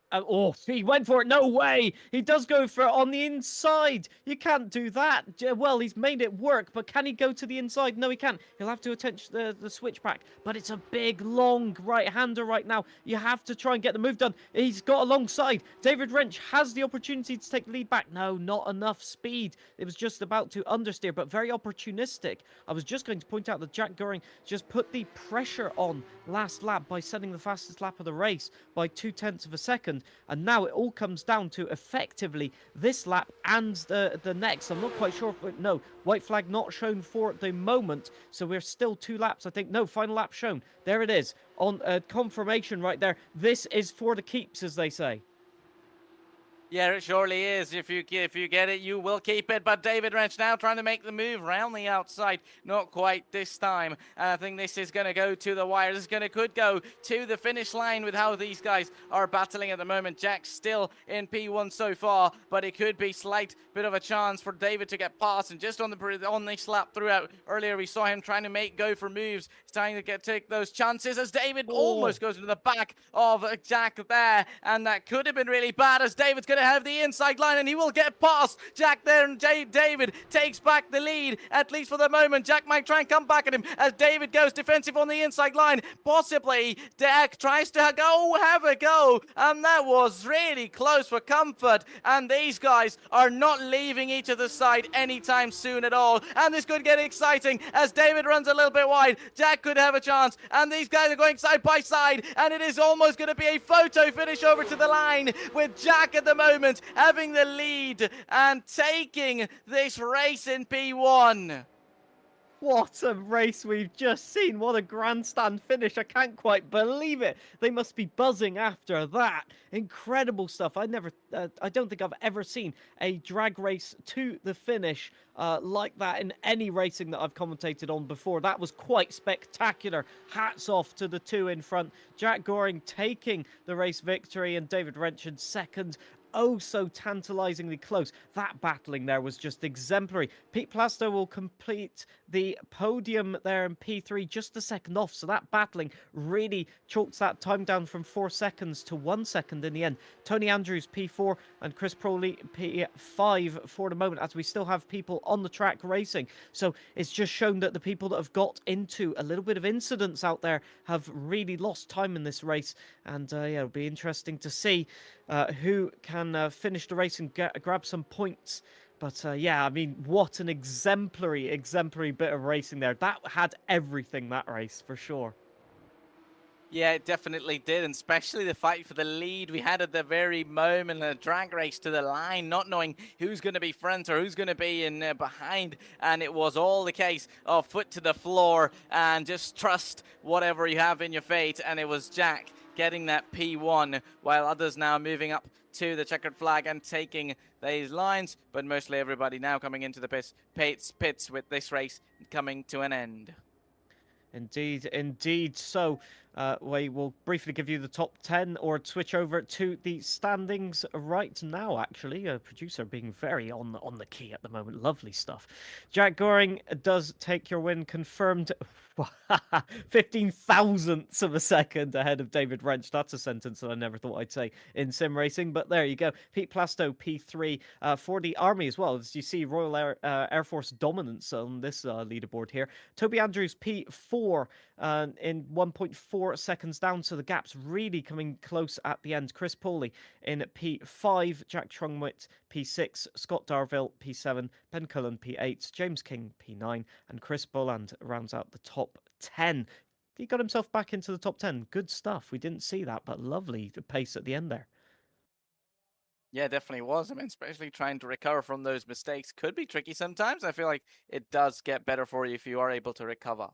he went for it. No way. He does go for it on the inside. You can't do that. Well, he's made it work, but can he go to the inside? No, he can't. He'll have to attempt the switchback, but it's a big, long right-hander right now. You have to try and get the move done. He's got alongside. David Wrench has the opportunity to take the lead back. No, not enough speed. It was just about to understeer, but very opportunistic. I was just going to point out that Jack Goring just put the pressure on last lap by setting the fastest lap of the race by 0.2 of a second, and now it all comes down to effectively this lap and the next. I'm not quite sure if no, white flag not shown for the moment, so we're still 2 laps, I think. No, final lap shown. There it is on confirmation right there. This is for the keeps, as they say. Yeah, it surely is. If you get it, you will keep it. But David Wrench now trying to make the move round the outside. Not quite this time. And I think this is going to go to the wire. This could go to the finish line with how these guys are battling at the moment. Jack's still in P1 so far, but it could be slight bit of a chance for David to get past. And just on this lap throughout earlier, we saw him trying to go for moves. He's trying to take those chances, as David almost goes into the back of Jack there. And that could have been really bad, as David's going to have the inside line, and he will get past Jack there, and David takes back the lead, at least for the moment. Jack might try and come back at him as David goes defensive on the inside line. Possibly Jack tries to have a go, and that was really close for comfort, and these guys are not leaving each other's side anytime soon at all, and this could get exciting as David runs a little bit wide. Jack could have a chance, and these guys are going side by side, and it is almost going to be a photo finish over to the line with Jack at the moment having the lead and taking this race in P1. What a race we've just seen. What a grandstand finish. I can't quite believe it. They must be buzzing after that. Incredible stuff. I don't think I've ever seen a drag race to the finish like that in any racing that I've commentated on before. That was quite spectacular. Hats off to the two in front. Jack Goring taking the race victory and David Wrenchard second. Oh, so tantalizingly close. That battling there was just exemplary. Pete Plasto will complete the podium there in P3 just a second off. So that battling really chalks that time down from 4 seconds to 1 second in the end. Tony Andrews P4 and Chris Proley P5 for the moment, as we still have people on the track racing. So it's just shown that the people that have got into a little bit of incidents out there have really lost time in this race. And yeah, it'll be interesting to see who can finish the race and grab some points. But yeah, I mean, what an exemplary bit of racing there. That had everything, that race, for sure. Yeah, it definitely did, and especially the fight for the lead we had at the very moment, the drag race to the line, not knowing who's going to be front or who's going to be in behind, and it was all the case of foot to the floor and just trust whatever you have in your fate, and it was Jack getting that P1, while others now moving up to the checkered flag and taking these lines, but mostly everybody now coming into the pits with this race coming to an end. Indeed. So we will briefly give you the top 10 or switch over to the standings right now, actually. Producer being very on the key at the moment. Lovely stuff. Jack Goring does take your win, confirmed 15 thousandths of a second ahead of David Wrench. That's a sentence that I never thought I'd say in sim racing, but there you go. Pete Plasto, P3 for the Army as well. As you see, Royal Air Force dominance on this leaderboard here. Toby Andrews, P4 in 1.4 seconds down, so the gap's really coming close at the end. Chris Pawley in P5, Jack Trungwit P6, Scott Darville P7, Ben Cullen P8, James King P9, and Chris Boland rounds out the top 10. He got himself back into the top 10. Good stuff. We didn't see that, but lovely the pace at the end there. Yeah, definitely was. I mean, especially trying to recover from those mistakes could be tricky sometimes. I feel like it does get better for you if you are able to recover.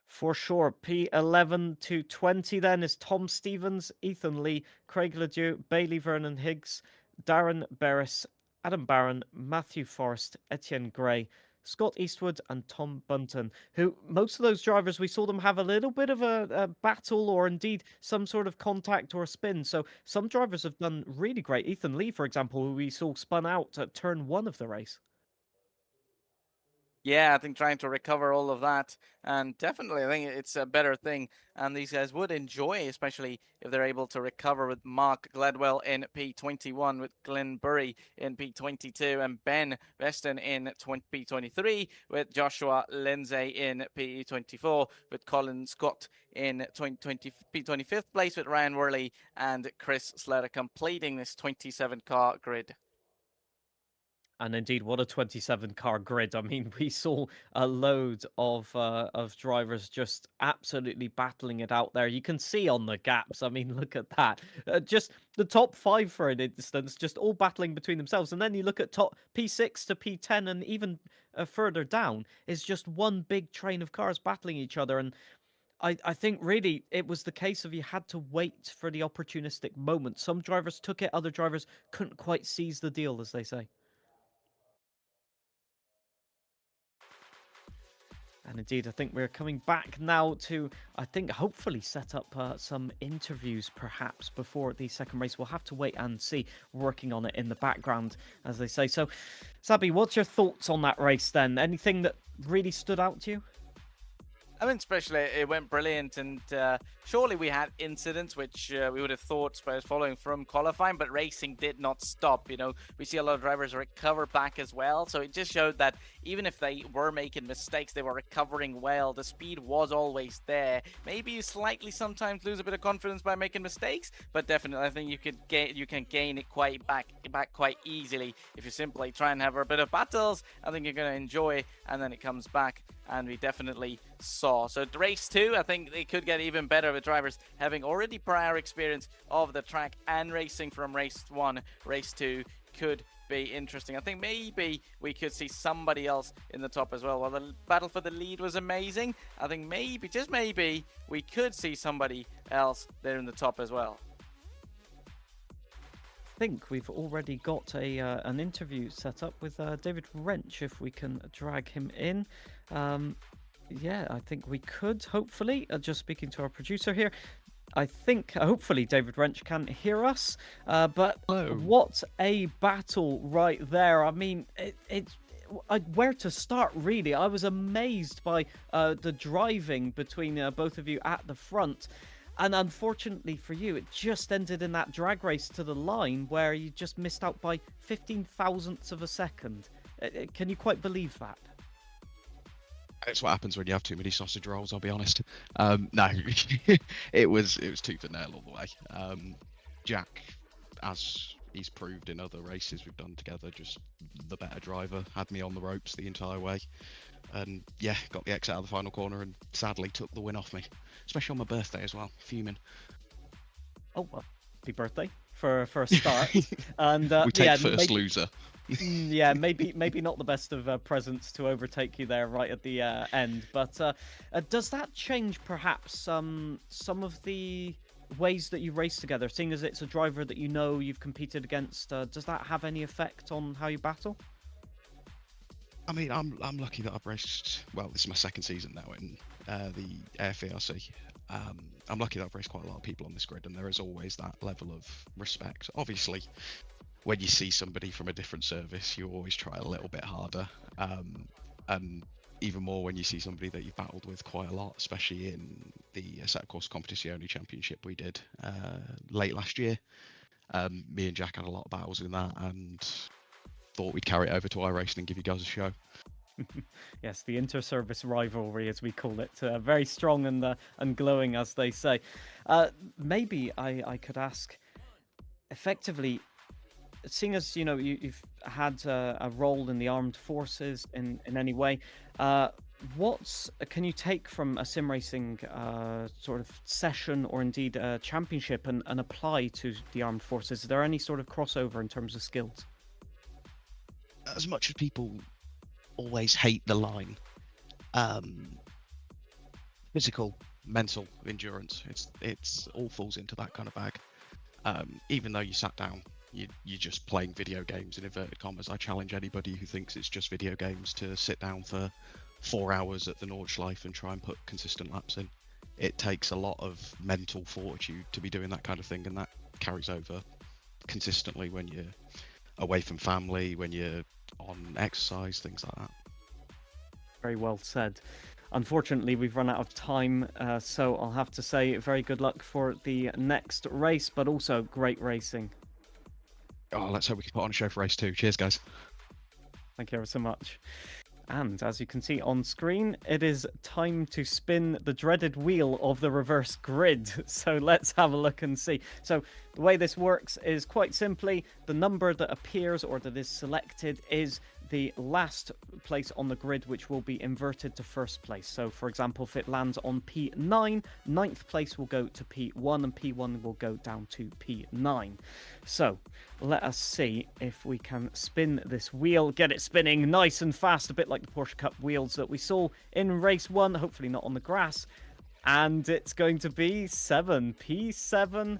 For sure. P11 to 20 then is Tom Stevens, Ethan Lee, Craig Ledoux, Bailey Vernon Higgs, Darren Berris, Adam Barron, Matthew Forrest, Etienne Gray, Scott Eastwood and Tom Bunton, who most of those drivers, we saw them have a little bit of a battle or indeed some sort of contact or spin. So some drivers have done really great. Ethan Lee, for example, who we saw spun out at turn 1 of the race. Yeah, I think trying to recover all of that, and definitely I think it's a better thing, and these guys would enjoy, especially if they're able to recover with Mark Gladwell in P21, with Glenn Burry in P22, and Ben Weston in P23, with Joshua Lindsay in P24, with Colin Scott in P25th place, with Ryan Worley and Chris Slater completing this 27-car grid. And indeed, what a 27-car grid. I mean, we saw a load of drivers just absolutely battling it out there. You can see on the gaps. I mean, look at that. Just the top 5, for an instance, just all battling between themselves. And then you look at top P6 to P10 and even further down is just one big train of cars battling each other. And I think really it was the case of you had to wait for the opportunistic moment. Some drivers took it, other drivers couldn't quite seize the deal, as they say. And indeed, I think we're coming back now to, I think, hopefully set up some interviews perhaps before the second race. We'll have to wait and see. Working on it in the background, as they say. So, Sabi, what's your thoughts on that race then? Anything that really stood out to you? I mean, especially it went brilliant, and surely we had incidents which we would have thought, suppose, following from qualifying, but racing did not stop. You know, we see a lot of drivers recover back as well, so it just showed that even if they were making mistakes, they were recovering well. The speed was always there. Maybe you slightly sometimes lose a bit of confidence by making mistakes, but definitely I think you can gain it back quite easily if you simply try and have a bit of battles. I think you're going to enjoy, and then it comes back, and we definitely saw. So race 2, I think they could get even better with drivers having already prior experience of the track and racing from race 1. Race 2 could be interesting. I think maybe we could see somebody else in the top as well. While the battle for the lead was amazing, I think maybe, just maybe, we could see somebody else there in the top as well. I think we've already got an interview set up with David Wrench, if we can drag him in. Yeah, I think we could, hopefully. Just speaking to our producer here. I think, hopefully, David Wrench can hear us. But Hello. What a battle right there. I mean, where to start, really? I was amazed by the driving between both of you at the front. And unfortunately for you, it just ended in that drag race to the line where you just missed out by 15 thousandths of a second. Can you quite believe that? It's what happens when you have too many sausage rolls, I'll be honest. No, it was tooth and nail all the way. Jack, as he's proved in other races we've done together, just the better driver, had me on the ropes the entire way. And yeah, got the exit out of the final corner and sadly took the win off me, especially on my birthday as well, fuming. Oh, well, happy birthday for a start. And we take yeah, first loser. Yeah, maybe not the best of presents to overtake you there right at the end. But does that change perhaps some of the ways that you race together? Seeing as it's a driver that you know you've competed against, does that have any effect on how you battle? I mean, I'm lucky that I've raced. Well, this is my second season now in the AFVRC. I'm lucky that I've raced quite a lot of people on this grid, and there is always that level of respect. Obviously, when you see somebody from a different service, you always try a little bit harder, and even more when you see somebody that you've battled with quite a lot, especially in the Assetto Corsa Competizione Championship we did late last year. Me and Jack had a lot of battles in that, and thought we'd carry it over to iRacing and give you guys a show. Yes, the inter-service rivalry, as we call it, very strong and glowing, as they say. Maybe I could ask, effectively, seeing as you've had a role in the armed forces in any way, what can you take from a sim racing sort of session or indeed a championship and apply to the armed forces? Is there any sort of crossover in terms of skills? As much as people always hate the line, physical, mental, endurance, it's all falls into that kind of bag. Even though you sat down, you're just playing video games in inverted commas. I challenge anybody who thinks it's just video games to sit down for 4 hours at the Nordschleife and try and put consistent laps in. It takes a lot of mental fortitude to be doing that kind of thing, and that carries over consistently when you're away from family, when you're on exercise, things like that. Very well said. Unfortunately, we've run out of time, so I'll have to say very good luck for the next race, but also great racing. Oh, let's hope we can put on a show for race 2. Cheers, guys. Thank you ever so much. And as you can see on screen, it is time to spin the dreaded wheel of the reverse grid. So let's have a look and see. So the way this works is quite simply the number that appears or that is selected is the last place on the grid, which will be inverted to first place. So for example, if it lands on P9, 9th place will go to P1 and P1 will go down to P9. So let us see if we can spin this wheel, get it spinning nice and fast, a bit like the Porsche Cup wheels that we saw in race 1, hopefully not on the grass. And it's going to be 7, P7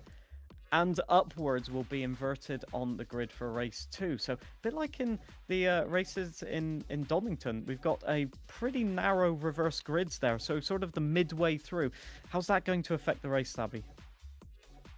and upwards will be inverted on the grid for race 2. So a bit like in the races in Donington, we've got a pretty narrow reverse grids there, so sort of the midway through. How's that going to affect the race, Sabby?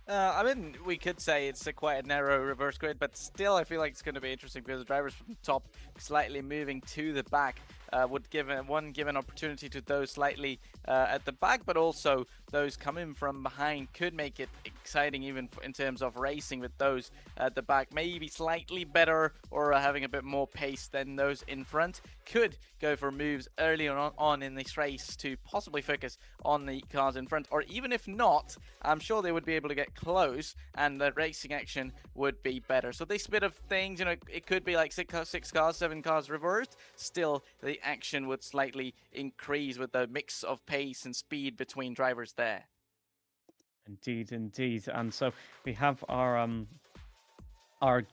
I mean, we could say it's a quite a narrow reverse grid, but still, I feel like it's going to be interesting because the drivers from the top slightly moving to the back would give an opportunity to those slightly at the back, but also those coming from behind could make it exciting even in terms of racing with those at the back. Maybe slightly better or having a bit more pace than those in front. Could go for moves earlier on in this race to possibly focus on the cars in front, or even if not, I'm sure they would be able to get close and the racing action would be better. So this bit of things, you know, it could be like 6 cars, 7 cars reversed. Still, the action would slightly increase with the mix of pace and speed between drivers there. Indeed, indeed. And so we have our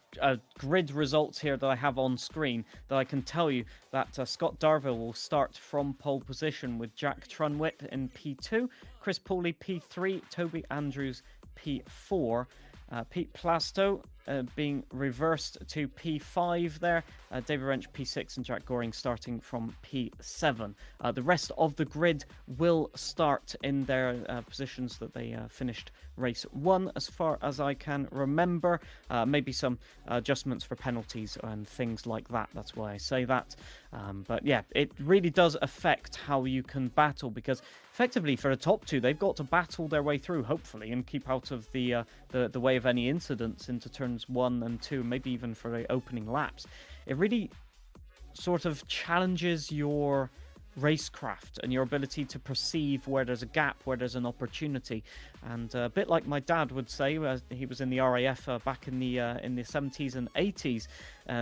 grid results here that I have on screen, that I can tell you that Scott Darville will start from pole position with Jack Trunwitt in P2, Chris Pooley P3, Toby Andrews P4, Pete Plasto being reversed to P5 there, David Wrench P6 and Jack Goring starting from P7. The rest of the grid will start in their positions that they finished race 1 as far as I can remember. Maybe some adjustments for penalties and things like that, that's why I say that. But yeah, it really does affect how you can battle, because effectively for the top 2 they've got to battle their way through, hopefully, and keep out of the way of any incidents into turns 1 and 2, maybe even for the opening laps. It really sort of challenges your racecraft and your ability to perceive where there's a gap, where there's an opportunity. And a bit like my dad would say, he was in the RAF back in the 70s and 80s,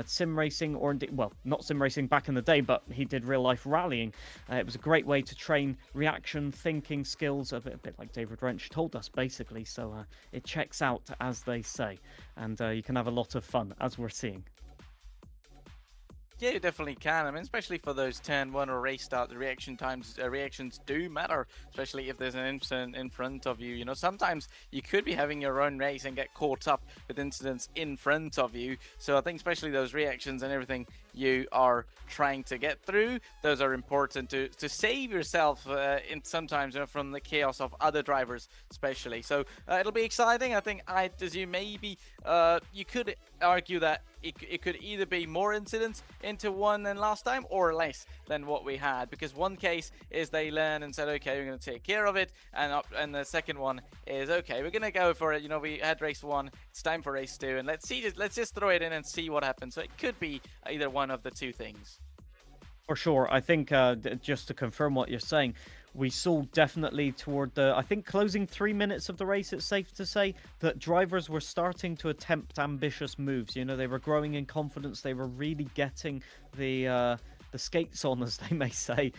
sim racing, or indeed, well, not sim racing back in the day, but he did real life rallying. It was a great way to train reaction, thinking skills, a bit like David Wrench told us, basically. So it checks out, as they say, and you can have a lot of fun, as we're seeing. Yeah, you definitely can. I mean, especially for those turn 1 or race start, the reactions do matter, especially if there's an incident in front of you. You know, sometimes you could be having your own race and get caught up with incidents in front of you. So I think especially those reactions and everything you are trying to get through, those are important to save yourself sometimes, you know, from the chaos of other drivers, especially. So it'll be exciting. I think you could argue that it could either be more incidents into one than last time or less than what we had, because one case is they learn and said, okay, we're going to take care of it, and the second one is, okay, we're going to go for it. You know, we had race 1, it's time for race 2, and let's just throw it in and see what happens. So it could be either one of the two things. For sure. I think just to confirm what you're saying, we saw definitely toward the, I think, closing 3 minutes of the race, it's safe to say that drivers were starting to attempt ambitious moves. You know, they were growing in confidence. They were really getting the skates on, as they may say.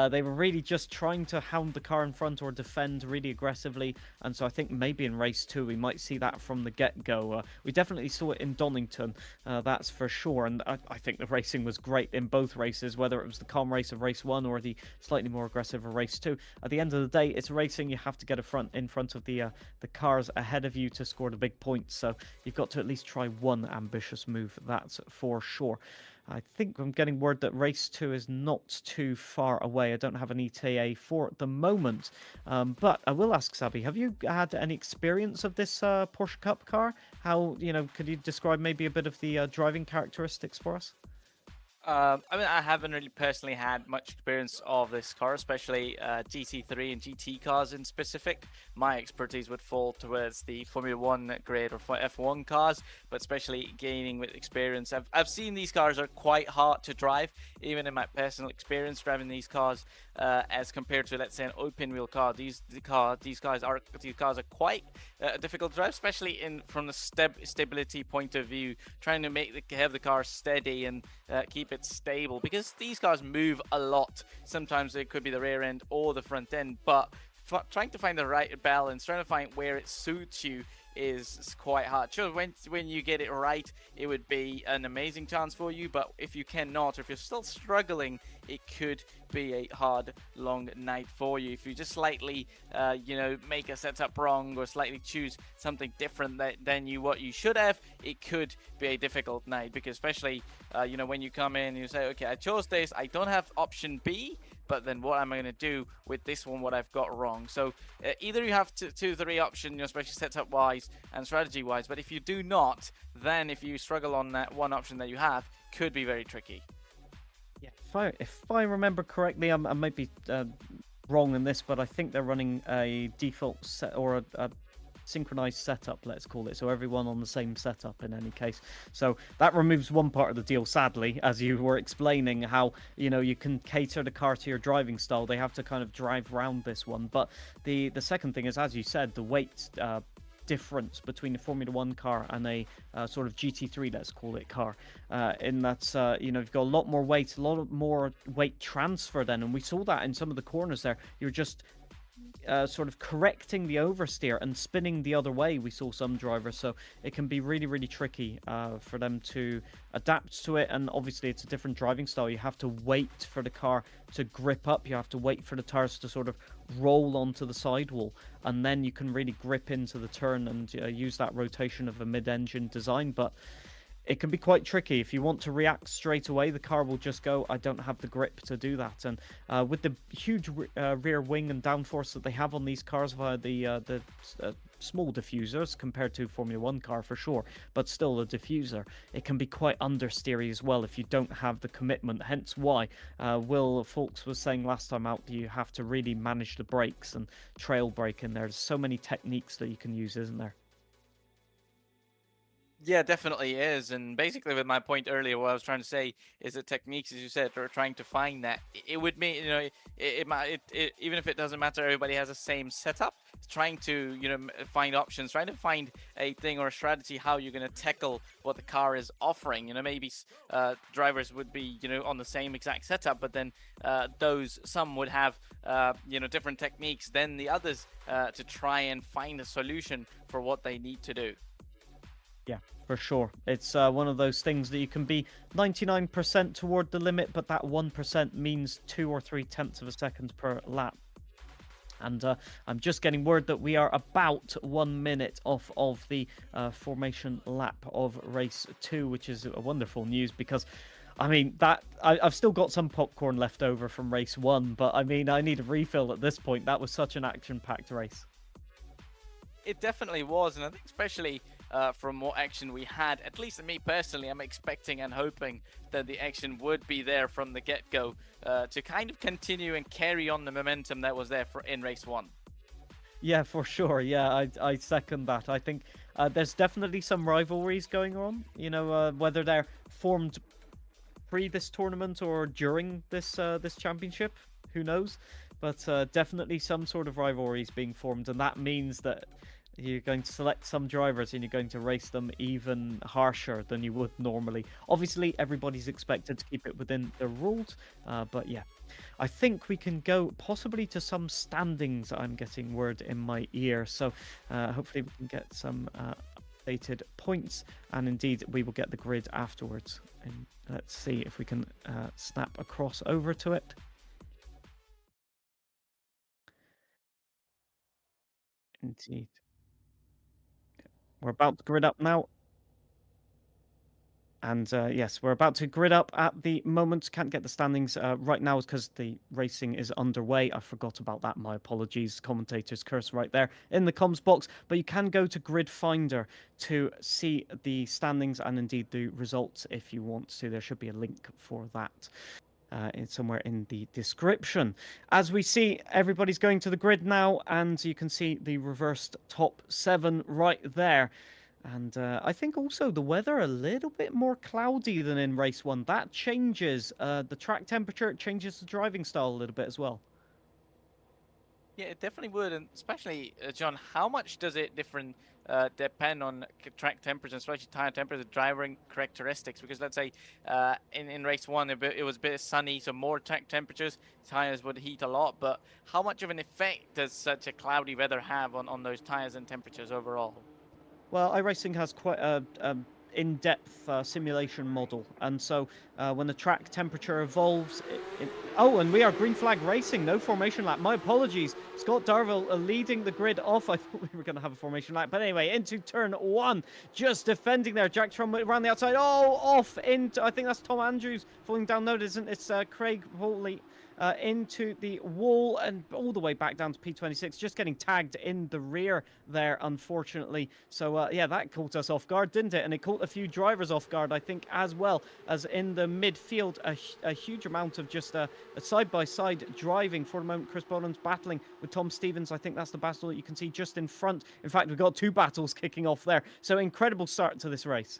They were really just trying to hound the car in front or defend really aggressively. And so I think maybe in race 2 we might see that from the get-go. We definitely saw it in Donington, that's for sure. And I think the racing was great in both races, whether it was the calm race of race 1 or the slightly more aggressive of race 2. At the end of the day, it's racing. You have to get in front of the cars ahead of you to score the big points. So you've got to at least try one ambitious move, that's for sure. I think I'm getting word that race 2 is not too far away. I don't have an ETA for the moment. But I will ask Sabi, have you had any experience of this Porsche Cup car? How, you know, could you describe maybe a bit of the driving characteristics for us? I mean, I haven't really personally had much experience of this car, especially GT3 and GT cars in specific. My expertise would fall towards the Formula 1 grade or F1 cars, but especially gaining with experience. I've seen these cars are quite hard to drive, even in my personal experience driving these cars, as compared to, let's say, an open wheel car. These cars are quite difficult to drive, especially from the stability point of view, trying to have the car steady and keep it stable, because these cars move a lot. Sometimes it could be the rear end or the front end, but trying to find the right balance, trying to find where it suits you is quite hard. Sure, when you get it right, it would be an amazing chance for you, but if you cannot, or if you're still struggling, it could be a hard, long night for you. If you just slightly, make a setup wrong or slightly choose something different than what you should have, it could be a difficult night, because especially, when you come in and you say, okay, I chose this, I don't have option B, but then what am I going to do with this one, what I've got wrong? So either you have 2-3 options, especially setup wise and strategy wise, but if you do not, then if you struggle on that one option that you have, could be very tricky. Yeah, if I remember correctly, I might be wrong in this, but I think they're running a default set or a synchronized setup, let's call it, so everyone on the same setup in any case. So that removes one part of the deal, sadly, as you were explaining how you can cater the car to your driving style. They have to kind of drive around this one. But the second thing is, as you said, the weight difference between a Formula 1 car and a sort of GT3, let's call it, car, in that you've got a lot more weight, a lot more weight transfer then, and we saw that in some of the corners there. You're just sort of correcting the oversteer and spinning the other way. We saw some drivers, so it can be really, really tricky for them to adapt to it. And obviously it's a different driving style. You have to wait for the car to grip up, you have to wait for the tires to sort of roll onto the sidewall, and then you can really grip into the turn and use that rotation of a mid-engine design. But it can be quite tricky. If you want to react straight away, the car will just go, I don't have the grip to do that. And with the huge rear wing and downforce that they have on these cars via the small diffusers compared to Formula 1 car for sure, but still a diffuser, it can be quite understeery as well if you don't have the commitment. Hence why Will Fawkes was saying last time out, you have to really manage the brakes and trail brake in there. There's so many techniques that you can use, isn't there? Yeah, definitely is. And basically, with my point earlier, what I was trying to say is that techniques, as you said, are trying to find that. It would mean, even if it doesn't matter, everybody has the same setup. Trying to, find options, trying to find a thing or a strategy how you're going to tackle what the car is offering. Maybe drivers would be, on the same exact setup, but then some would have, different techniques than the others to try and find a solution for what they need to do. Yeah, for sure. It's one of those things that you can be 99% toward the limit, but that 1% means 2 or 3 tenths of a second per lap. And I'm just getting word that we are about 1 minute off of the formation lap of race 2, which is wonderful news because, I mean, I've still got some popcorn left over from race 1, but I mean, I need a refill at this point. That was such an action-packed race. It definitely was, and I think especially from what action we had, at least me personally, I'm expecting and hoping that the action would be there from the get-go to kind of continue and carry on the momentum that was there in race 1. Yeah, for sure. Yeah, I second that. I think there's definitely some rivalries going on, whether they're formed pre this tournament or during this championship, who knows? But definitely some sort of rivalries being formed, and that means that you're going to select some drivers and you're going to race them even harsher than you would normally. Obviously, everybody's expected to keep it within the rules, but yeah. I think we can go possibly to some standings, I'm getting word in my ear. So hopefully we can get some updated points, and indeed we will get the grid afterwards. And let's see if we can snap across over to it. Indeed. We're about to grid up now. And yes, we're about to grid up at the moment. Can't get the standings right now because the racing is underway. I forgot about that. My apologies. Commentator's curse right there in the comms box. But you can go to Grid Finder to see the standings and indeed the results if you want to. There should be a link for that. Somewhere in the description. As we see, everybody's going to the grid now, and you can see the reversed top 7 right there. And I think also the weather a little bit more cloudy than in race 1. That changes the track temperature, it changes the driving style a little bit as well. Yeah, it definitely would, and especially, John, how much does it depend on track temperature, especially tire temperature, driving characteristics? Because let's say in race 1, it was a bit sunny, so more track temperatures, tires would heat a lot, but how much of an effect does such a cloudy weather have on those tires and temperatures overall? Well, iRacing has quite a in-depth simulation model, and so when the track temperature evolves, oh, and we are green flag racing, no formation lap. My apologies. Scott Darville leading the grid off. I thought we were going to have a formation lap, but anyway, into turn 1, just defending there. Jack Trum around the outside. Oh, off into, I think that's Tom Andrews falling down. No, it isn't. It's Craig Hawley. into the wall and all the way back down to P26, just getting tagged in the rear there, unfortunately. So, yeah, that caught us off guard, didn't it? And it caught a few drivers off guard, I think, as well as in the midfield, a huge amount of just a side-by-side driving for the moment. Chris Boland's battling with Tom Stevens. I think that's the battle that you can see just in front. In fact, we've got 2 battles kicking off there. So incredible start to this race.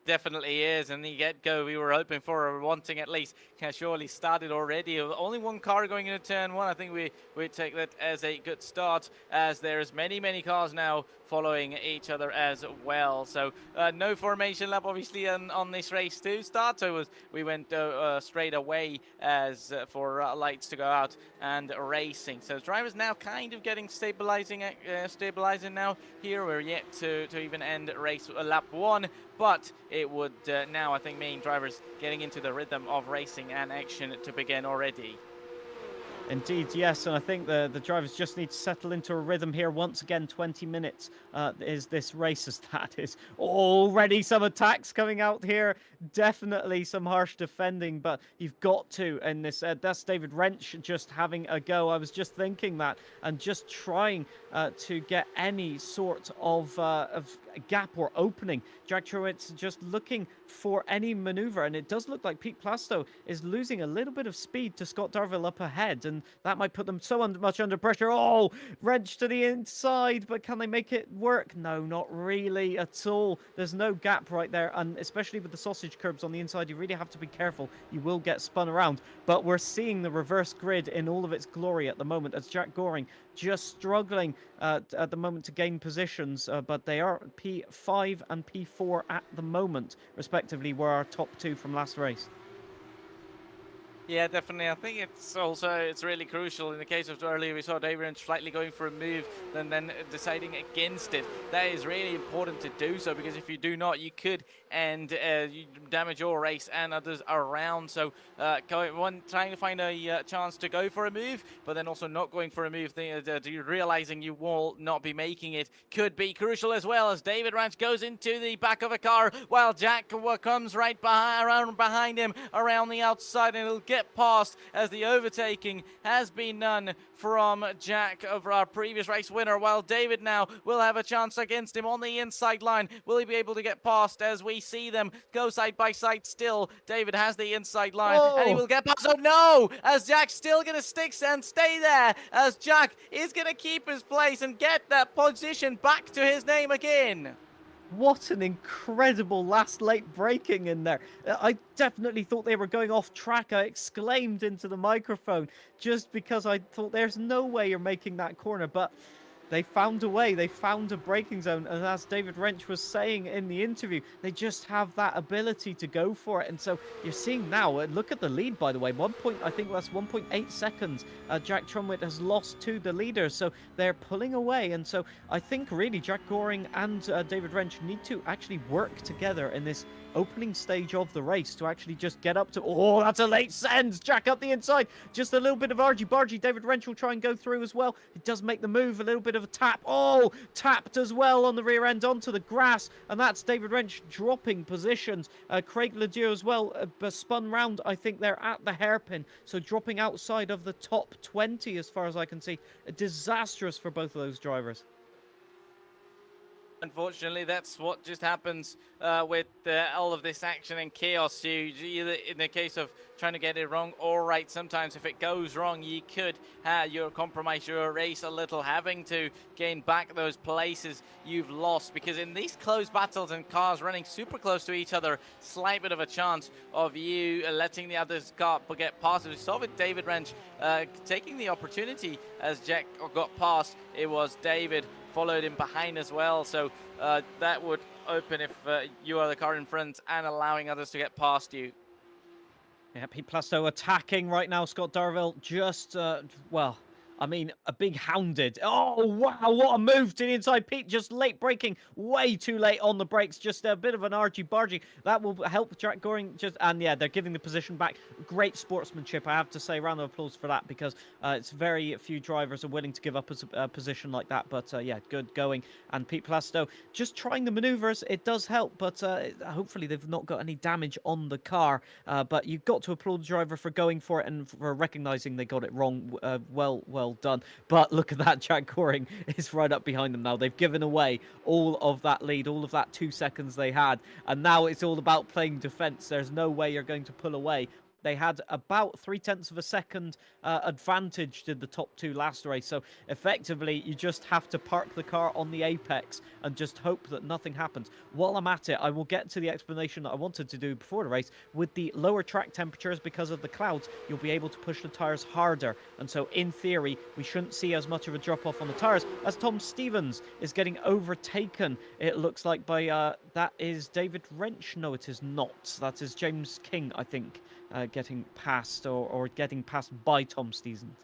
Definitely is, and the get-go we were hoping for, or wanting at least, has surely started already. Only one car going into turn 1. I think we take that as a good start, as there's many cars now following each other as well. So no formation lap obviously on this race to start. So we went straight away as for lights to go out and racing. So drivers now kind of getting stabilizing now. Here we're yet to even end race lap 1. But it would now, I think, mean drivers getting into the rhythm of racing and action to begin already. Indeed, yes, and I think the drivers just need to settle into a rhythm here. Once again, 20 minutes is this race, as that is already some attacks coming out here. Definitely some harsh defending, but you've got to in this. That's David Wrench just having a go. I was just thinking that, and just trying to get any sort of gap or opening. Jack Truett's just looking for any maneuver, and it does look like Pete Plasto is losing a little bit of speed to Scott Darville up ahead, and that might put them so much under pressure. Oh, wrench to the inside, but can they make it work? No, not really at all. There's no gap right there, and especially with the sausage curbs on the inside, you really have to be careful. You will get spun around, but we're seeing the reverse grid in all of its glory at the moment, as Jack Goring just struggling at the moment to gain positions, but they are P5 and P4 at the moment, respectively, were our top 2 from last race. Yeah, definitely. I think it's really crucial. In the case of earlier, we saw David Wrench slightly going for a move and then deciding against it. That is really important to do so, because if you do not, you could you damage your race and others around. So trying to find a chance to go for a move, but then also not going for a move, realizing you will not be making it, could be crucial as well, as David Wrench goes into the back of a car while Jack comes right behind him around the outside, and it'll get past, as the overtaking has been done from Jack, of our previous race winner, while David now will have a chance against him on the inside line. Will he be able to get past, as we see them go side by side still? David has the inside line, and he will get past. Oh no, as Jack's still gonna stick and stay there, as Jack is gonna keep his place and get that position back to his name again. What an incredible last late braking in there. I definitely thought they were going off track. I exclaimed into the microphone just because I thought there's no way you're making that corner. But they found a way. They found a braking zone. And as David Wrench was saying in the interview, they just have that ability to go for it. And so you're seeing now, look at the lead, by the way. I think that's 1.8 seconds. Jack Trunwitt has lost to the leader. So they're pulling away. And so I think really Jack Goring and David Wrench need to actually work together in this opening stage of the race to actually just get up to... Oh, that's a late send. Jack up the inside. Just a little bit of argy-bargy. David Wrench will try and go through as well. He does make the move. A little bit of a tap. Oh, tapped as well on the rear end onto the grass. And that's David Wrench dropping positions. Craig Ledieu as well spun round, I think they're at the hairpin. So dropping outside of the top 20 as far as I can see. Disastrous for both of those drivers. Unfortunately, that's what just happens with all of this action and chaos. You either, in the case of trying to get it wrong or right, sometimes if it goes wrong, you could compromise your race a little, having to gain back those places you've lost. Because in these close battles and cars running super close to each other, slight bit of a chance of you letting the other's car get past. We saw with David Wrench taking the opportunity as Jack got past. It was David followed him behind as well, so that would open if you are the car in front and allowing others to get past you. Yeah, Pete Plasto attacking right now. Scott Darville just, well, I mean, a big hounded. Oh, wow, what a move to the inside. Pete just late braking, way too late on the brakes. Just a bit of an argy-bargy. That will help Jack Goring. And yeah, they're giving the position back. Great sportsmanship, I have to say. Round of applause for that, because it's very few drivers are willing to give up a position like that. But yeah, good going. And Pete Plasto just trying the maneuvers. It does help, but hopefully they've not got any damage on the car. But you've got to applaud the driver for going for it and for recognizing they got it wrong. Well done. But look at that, Jack Goring is right up behind them now. They've given away all of that lead, all of that 2 seconds they had, and now it's all about playing defense. There's no way you're going to pull away. They had about 0.3 of a second advantage to the top two last race. So effectively, you just have to park the car on the apex and just hope that nothing happens. While I'm at it, I will get to the explanation that I wanted to do before the race. With the lower track temperatures because of the clouds, you'll be able to push the tyres harder. And so in theory, we shouldn't see as much of a drop off on the tyres as Tom Stevens is getting overtaken. It looks like by, that is David Wrench. No, it is not. That is James King, I think. Getting passed or getting passed by Tom Stevens.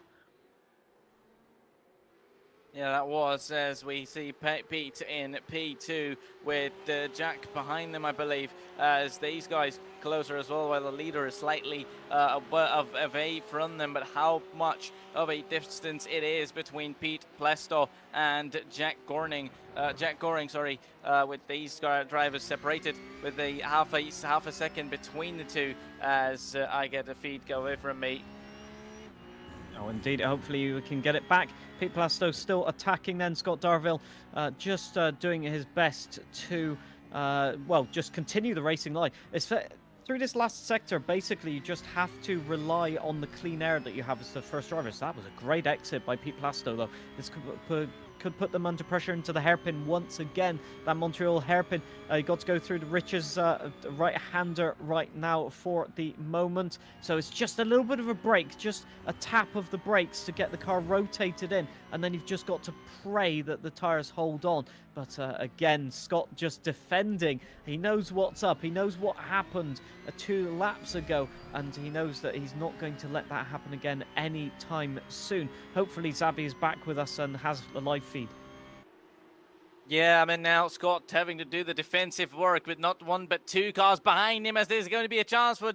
Yeah, that was, as we see Pete in P2 with Jack behind them, I believe, as these guys closer as well, while the leader is slightly away from them. But how much of a distance it is between Pete Plesto and Jack Goring, with these drivers separated with a half a second between the two, as I get a feed go away from me. Oh, indeed. Hopefully we can get it back. Pete Plasto still attacking then. Scott Darville just doing his best to, well, just continue the racing line. Through this last sector, basically, you just have to rely on the clean air that you have as the first driver. So that was a great exit by Pete Plasto, though. This could put them under pressure into the hairpin once again. That Montreal hairpin, you got to go through the Rich's right-hander right now for the moment. So it's just a little bit of a break, just a tap of the brakes to get the car rotated in, and then you've just got to pray that the tyres hold on. But again, Scott just defending. He knows what's up. He knows what happened 2 laps ago, and he knows that he's not going to let that happen again anytime soon. Hopefully, Zabby is back with us and has a live feed. Yeah, I mean, now Scott having to do the defensive work with not one but 2 cars behind him, as there's going to be a chance for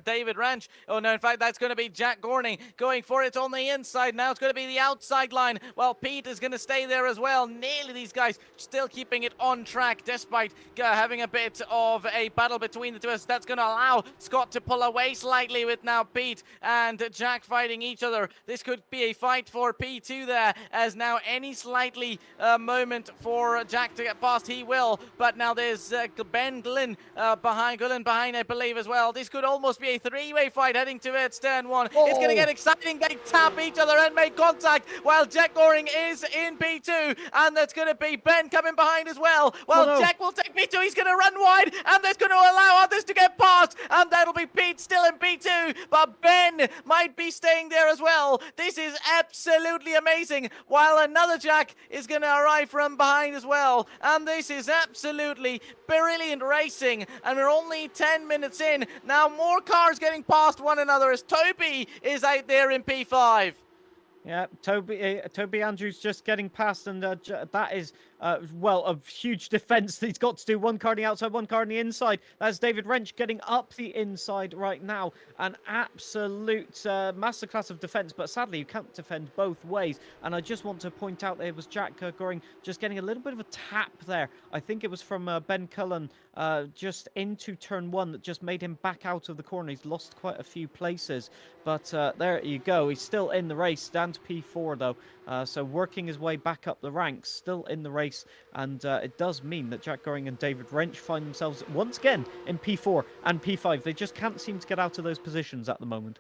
David Ranch. Oh no, in fact, that's going to be Jack Goring going for it on the inside. Now it's going to be the outside line, while Pete is going to stay there as well. Nearly these guys still keeping it on track despite having a bit of a battle between the two. That's going to allow Scott to pull away slightly, with now Pete and Jack fighting each other. This could be a fight for P2 there, as now any slightly moment for Jack to get past, he will. But now there's Ben Glynn behind, I believe, as well. This could almost be a 3-way fight heading towards turn 1. Oh. It's going to get exciting. They tap each other and make contact while Jack Goring is in P2, and that's going to be Ben coming behind as well. Well, no. Jack will take P2. He's going to run wide, and that's going to allow others to get past, and that'll be Pete still in P2, but Ben might be staying there as well. This is absolutely amazing, while another Jack is going to arrive from behind as well, and this is absolutely brilliant racing, and we're only 10 minutes in. Now more cars getting past one another as Toby is out there in P5. Yeah, Toby Andrews just getting past, and that is, well, a huge defense that he's got to do. 1 car on the outside, 1 car on the inside. That's David Wrench getting up the inside right now. An absolute masterclass of defense, but sadly you can't defend both ways. And I just want to point out that it was Jack Goring just getting a little bit of a tap there. I think it was from Ben Cullen just into turn 1 that just made him back out of the corner. He's lost quite a few places, but there you go. He's still in the race, down to P4 though, so working his way back up the ranks, still in the race, and it does mean that Jack Goring and David Wrench find themselves once again in P4 and P5. They just can't seem to get out of those positions at the moment.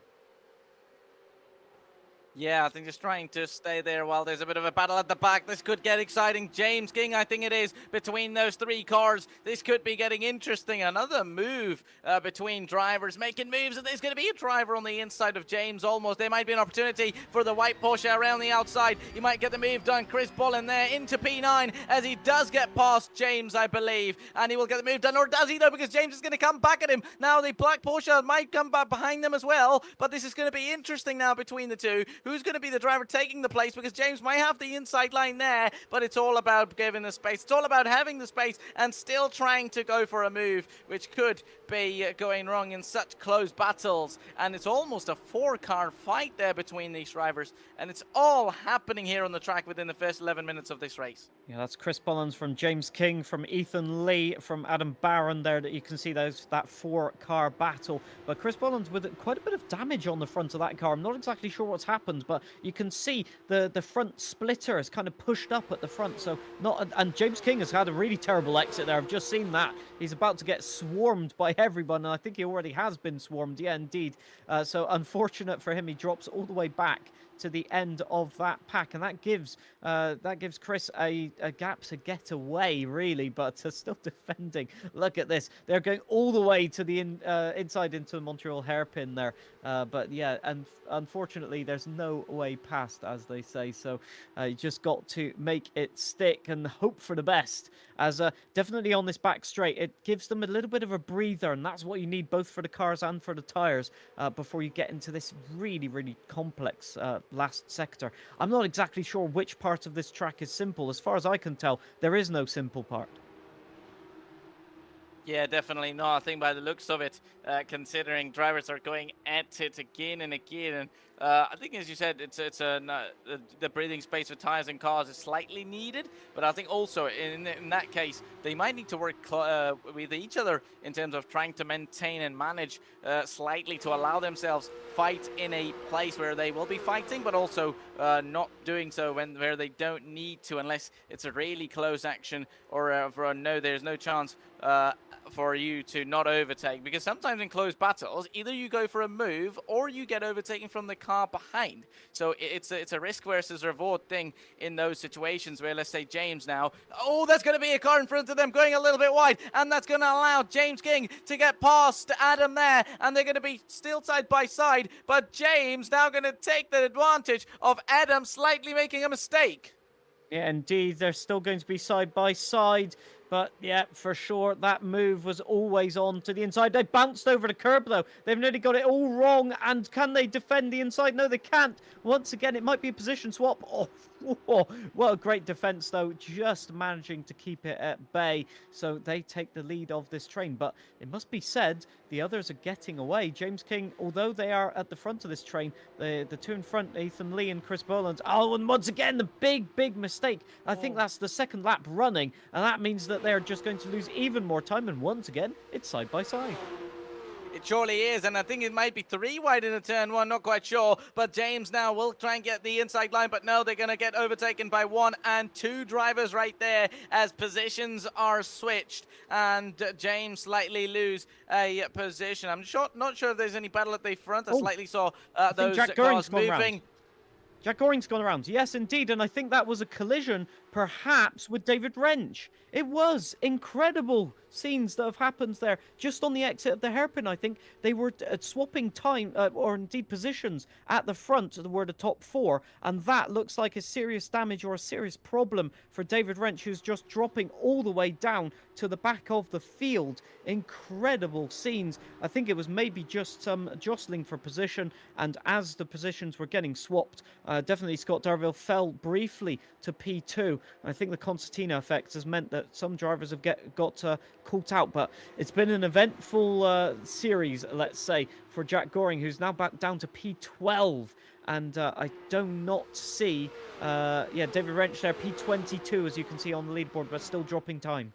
Yeah, I think just trying to stay there while there's a bit of a battle at the back. This could get exciting. James King, I think it is, between those 3 cars. This could be getting interesting. Another move between drivers, making moves, and there's going to be a driver on the inside of James almost. There might be an opportunity for the white Porsche around the outside. He might get the move done. Chris Bolin there into P9 as he does get past James, I believe, and he will get the move done, or does he though, because James is going to come back at him. Now the black Porsche might come back behind them as well, but this is going to be interesting now between the two. who's going to be the driver taking the place, because James might have the inside line there, but it's all about giving the space. It's all about having the space and still trying to go for a move, which could be going wrong in such close battles. And it's almost a 4-car fight there between these drivers, and it's all happening here on the track within the first 11 minutes of this race. Yeah, that's Chris Bullens from James King, from Ethan Lee, from Adam Barron there, that you can see that 4-car battle. But Chris Bullens with quite a bit of damage on the front of that car. I'm not exactly sure what's happened, but you can see the front splitter is kind of pushed up at the front. So and James King has had a really terrible exit there. I've just seen that. He's about to get swarmed by everyone, and I think he already has been swarmed. Yeah, indeed. So unfortunate for him, he drops all the way back to the end of that pack, and that gives Chris a gap to get away, really, but still defending. Look at this, they're going all the way to the inside into the Montreal hairpin there, but yeah, and unfortunately there's no way past, as they say. So you just got to make it stick and hope for the best, as definitely on this back straight it gives them a little bit of a breather, and that's what you need both for the cars and for the tires before you get into this really complex last sector. I'm not exactly sure which part of this track is simple. As far as I can tell, there is no simple part. Yeah, definitely not. I think by the looks of it, considering drivers are going at it again and again, and I think, as you said, the breathing space for tires and cars is slightly needed. But I think also in that case, they might need to work with each other in terms of trying to maintain and manage slightly to allow themselves fight in a place where they will be fighting, but also not doing so where they don't need to, unless it's a really close action or for a no, there's no chance for you to not overtake, because sometimes in close battles either you go for a move or you get overtaken from the car behind. So it's a risk versus reward thing in those situations where, let's say James now, that's going to be a car in front of them going a little bit wide, and that's going to allow James King to get past Adam there, and they're going to be still side by side, but James now going to take the advantage of Adam slightly making a mistake. Yeah, indeed, they're still going to be side by side. But yeah, for sure, that move was always on to the inside. They bounced over the curb, though. They've nearly got it all wrong. And can they defend the inside? No, they can't. Once again, it might be a position swap. Oh, what a great defense, though. Just managing to keep it at bay. So they take the lead of this train. But it must be said, the others are getting away. James King, although they are at the front of this train, the two in front, Ethan Lee and Chris Boland. Oh, and once again, the big mistake. I think that's the second lap running. And that means that they're just going to lose even more time, and once again it's side by side. It surely is, and I think it might be 3 wide in a turn 1, not quite sure, but James now will try and get the inside line, but no, they're going to get overtaken by 1 and 2 drivers right there as positions are switched, and James slightly lose a position. I'm not sure if there's any battle at the front. I slightly saw those cars moving. Jack Goring's gone around. Yes, indeed. And I think that was a collision, perhaps, with David Wrench. It was incredible scenes that have happened there. Just on the exit of the hairpin, I think they were swapping time, or indeed positions, at the front that were the top 4. And that looks like a serious damage or a serious problem for David Wrench, who's just dropping all the way down to the back of the field. Incredible scenes. I think it was maybe just some jostling for position. And as the positions were getting swapped, definitely Scott Darville fell briefly to P2. I think the concertina effect has meant that some drivers have got caught out, but it's been an eventful series, let's say, for Jack Goring, who's now back down to P12. And I do not see, David Wrench there, P22, as you can see on the leaderboard, but still dropping time.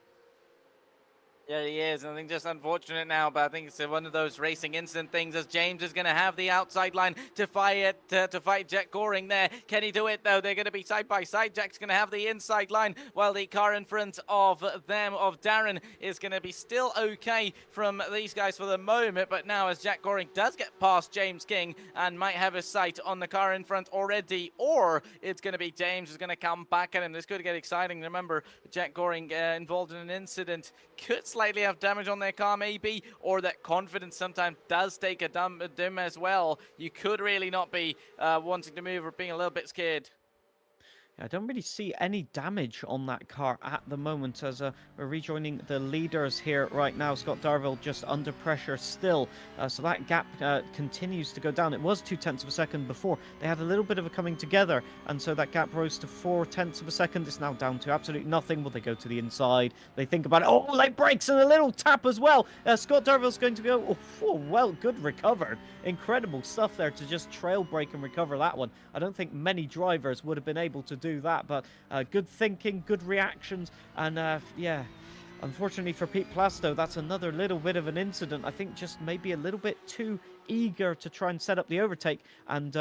Yeah, he is, and I think just unfortunate now, but I think it's one of those racing incident things, as James is going to have the outside line to fight Jack Goring there. Can he do it, though? They're going to be side by side. Jack's going to have the inside line, while the car in front of them, of Darren, is going to be still okay from these guys for the moment. But now, as Jack Goring does get past James King and might have his sight on the car in front already, or it's going to be James who's going to come back at him. This could get exciting. Remember, Jack Goring involved in an incident could slightly have damage on their car maybe, or that confidence sometimes does take a dim as well. You could really not be wanting to move or being a little bit scared. I don't really see any damage on that car at the moment as we're rejoining the leaders here right now. Scott Darville just under pressure still. So that gap continues to go down. It was 0.2 of a second before. They had a little bit of a coming together, and so that gap rose to 0.4 of a second. It's now down to absolutely nothing. Will they go to the inside? They think about it. Oh, late brakes and a little tap as well. Scott Darville's going to go. Oh, well, good recovered. Incredible stuff there to just trail brake and recover that one. I don't think many drivers would have been able to do that, but good thinking, good reactions, and yeah, unfortunately for Pete Plasto, that's another little bit of an incident. I think just maybe a little bit too eager to try and set up the overtake, and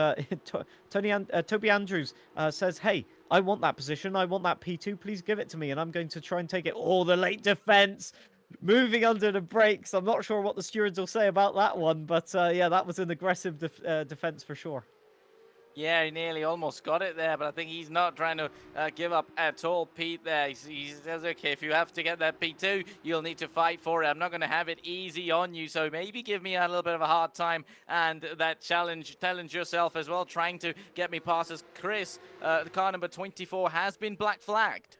Toby Andrews says, hey, I want that position, I want that P2, please give it to me, and I'm going to try and take it. Oh, the late defense, moving under the brakes. I'm not sure what the stewards will say about that one, but yeah, that was an aggressive defense for sure. Yeah, he nearly almost got it there, but I think he's not trying to give up at all, Pete, there. He says, okay, if you have to get that P2, you'll need to fight for it. I'm not going to have it easy on you, so maybe give me a little bit of a hard time, and that challenge yourself as well, trying to get me past as Chris, the car number 24, has been black flagged.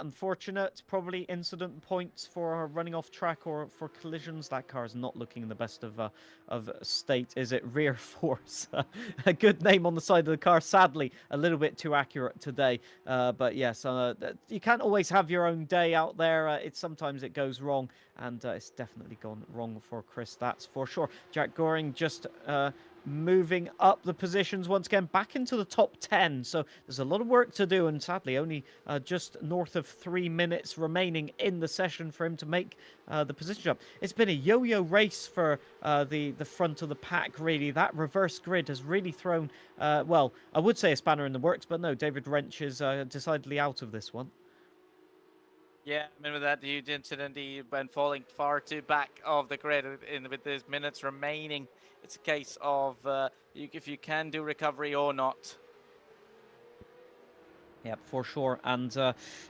Unfortunate, probably incident points for running off track or for collisions. That car is not looking in the best of state, is it? Rear force, a good name on the side of the car. Sadly, a little bit too accurate today. But yes, you can't always have your own day out there. Sometimes it goes wrong, and it's definitely gone wrong for Chris. That's for sure. Jack Goring just moving up the positions once again, back into the top 10. So there's a lot of work to do, and sadly only just north of 3 minutes remaining in the session for him to make the position jump. It's been a yo-yo race for the front of the pack, really. That reverse grid has really thrown, well, I would say a spanner in the works, but no, David Wrench is decidedly out of this one. Yeah, I mean, with that huge incident, he went falling far too back of the grid with those minutes remaining. It's a case of if you can do recovery or not. Yeah, for sure. And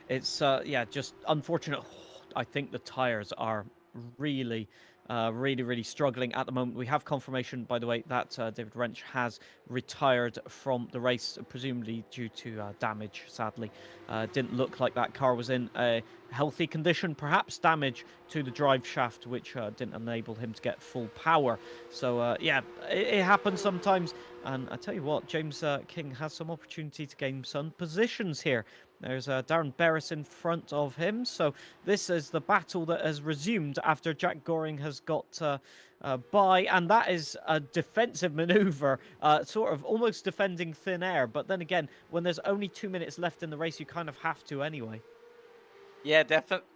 it's, yeah, just unfortunate. I think the tyres are really struggling at the moment. We have confirmation, by the way, that David Wrench has retired from the race, presumably due to damage, sadly. Didn't look like that car was in a healthy condition, perhaps damage to the drive shaft, which didn't enable him to get full power. So, yeah, it happens sometimes. And I tell you what, James King has some opportunity to gain some positions here. There's Darren Berris in front of him. So this is the battle that has resumed after Jack Goring has got by. And that is a defensive maneuver, sort of almost defending thin air. But then again, when there's only 2 minutes left in the race, you kind of have to anyway. Yeah, definitely.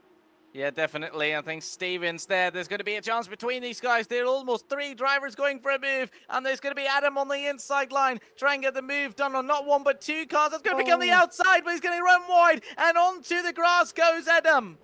Yeah, definitely. I think Stevens there. There's going to be a chance between these guys. They're almost 3 drivers going for a move. And there's going to be Adam on the inside line. Try and get the move done on not 1 but 2 cars. That's going to become the outside, but he's going to run wide. And onto the grass goes Adam.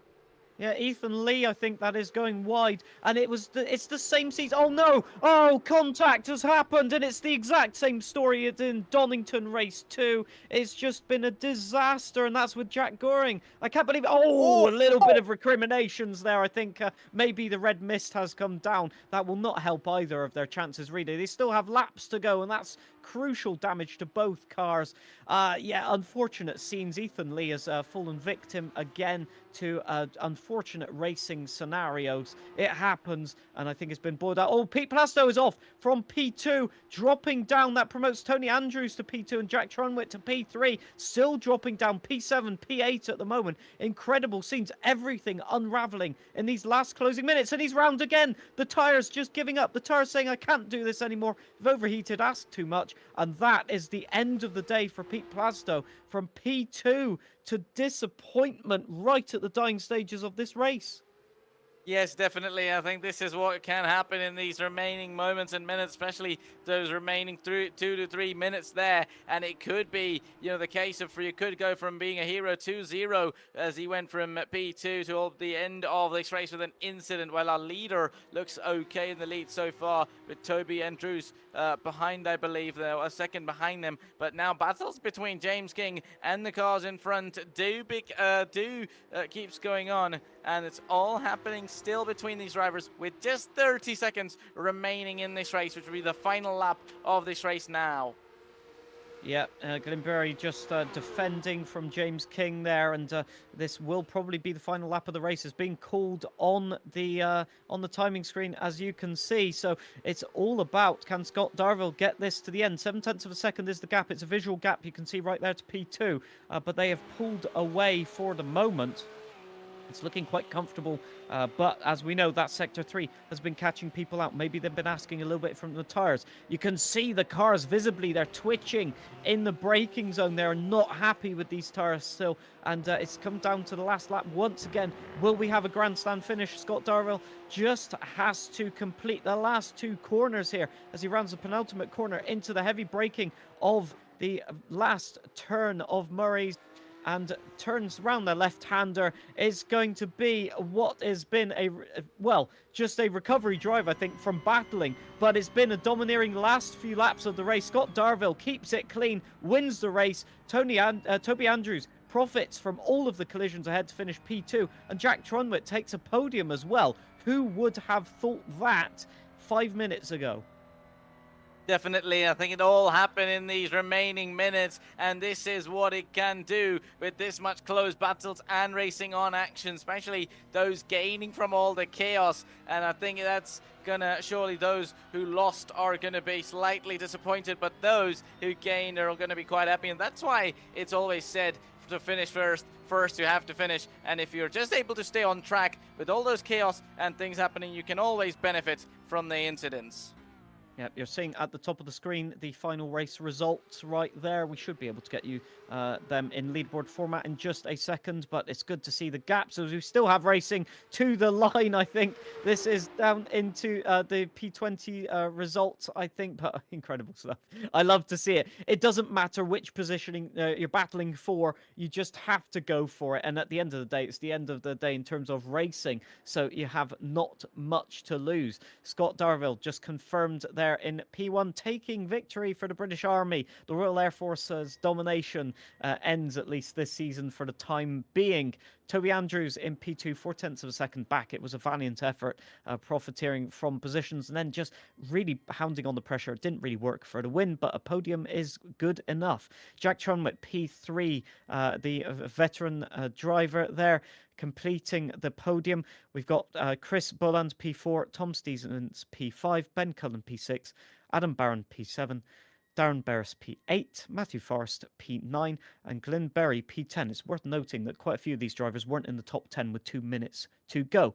Yeah, Ethan Lee, I think that is going wide, and it's the same seat. Oh no! Oh, contact has happened, and it's the exact same story as in Donington race 2. It's just been a disaster, and that's with Jack Goring. I can't believe it. Oh, a little bit of recriminations there. I think maybe the red mist has come down. That will not help either of their chances, really. They still have laps to go, and that's crucial damage to both cars. Yeah, unfortunate scenes. Ethan Lee has fallen victim again to unfortunate racing scenarios. It happens, and I think it's been boiled out. Oh, Pete Plasto is off from P2, dropping down. That promotes Tony Andrews to P2 and Jack Trunwitt to P3, still dropping down P7, P8 at the moment. Incredible scenes, everything unraveling in these last closing minutes, and he's round again. The tyres just giving up. The tyres saying, I can't do this anymore. I've overheated, asked too much, and that is the end of the day for Pete Plasto, from P2 to disappointment right at the dying stages of this race. Yes, definitely. I think this is what can happen in these remaining moments and minutes, especially those remaining 2 to 3 minutes there. And it could be, the case of you could go from being a hero 2-0 as he went from P2 to the end of this race with an incident. While our leader looks okay in the lead so far, with Toby Andrews behind, I believe, though, a second behind them. But now battles between James King and the cars in front keeps going on, and it's all happening still between these drivers with just 30 seconds remaining in this race, which will be the final lap of this race now. Yeah, Glenberry just defending from James King there, and this will probably be the final lap of the race. It's being called on the timing screen, as you can see. So it's all about, can Scott Darville get this to the end? 7/10 of a second is the gap. It's a visual gap you can see right there to P2, but they have pulled away for the moment. It's looking quite comfortable, but as we know, that Sector 3 has been catching people out. Maybe they've been asking a little bit from the tyres. You can see the cars visibly. They're twitching in the braking zone. They're not happy with these tyres still, and it's come down to the last lap once again. Will we have a grandstand finish? Scott Darville just has to complete the last two corners here as he rounds the penultimate corner into the heavy braking of the last turn of Murray's, and turns around the left-hander. Is going to be what has been just a recovery drive, I think, from battling, but it's been a domineering last few laps of the race. Scott Darville keeps it clean, wins the race. Toby Andrews profits from all of the collisions ahead to finish P2, and Jack Trunwitt takes a podium as well. Who would have thought that 5 minutes ago? Definitely, I think it all happened in these remaining minutes, and this is what it can do with this much close battles and racing on action, especially those gaining from all the chaos. And I think that's gonna, surely those who lost are gonna be slightly disappointed, but those who gained are gonna be quite happy. And that's why it's always said, to finish first you have to finish. And if you're just able to stay on track with all those chaos and things happening, you can always benefit from the incidents. Yep, you're seeing at the top of the screen the final race results right there. We should be able to get you them in leaderboard format in just a second, but it's good to see the gaps as we still have racing to the line. I think this is down into the P20 results, I think, but incredible stuff. I love to see it. It doesn't matter which positioning you're battling for, you just have to go for it. And at the end of the day, it's the end of the day in terms of racing, so you have not much to lose. Scott Darville just confirmed there in P1, taking victory for the British Army. The Royal Air Force's domination ends, at least this season, for the time being. Toby Andrews in P2, 4/10 of a second back. It was a valiant effort, profiteering from positions and then just really hounding on the pressure. It didn't really work for the win, but a podium is good enough. Jack Trunwitt, P3, the veteran driver there, completing the podium. We've got Chris Bolland, P4, Tom Stevens, P5, Ben Cullen, P6, Adam Barron, P7, Darren Barris, P8, Matthew Forrest, P9, and Glenn Berry, P10. It's worth noting that quite a few of these drivers weren't in the top 10 with 2 minutes to go.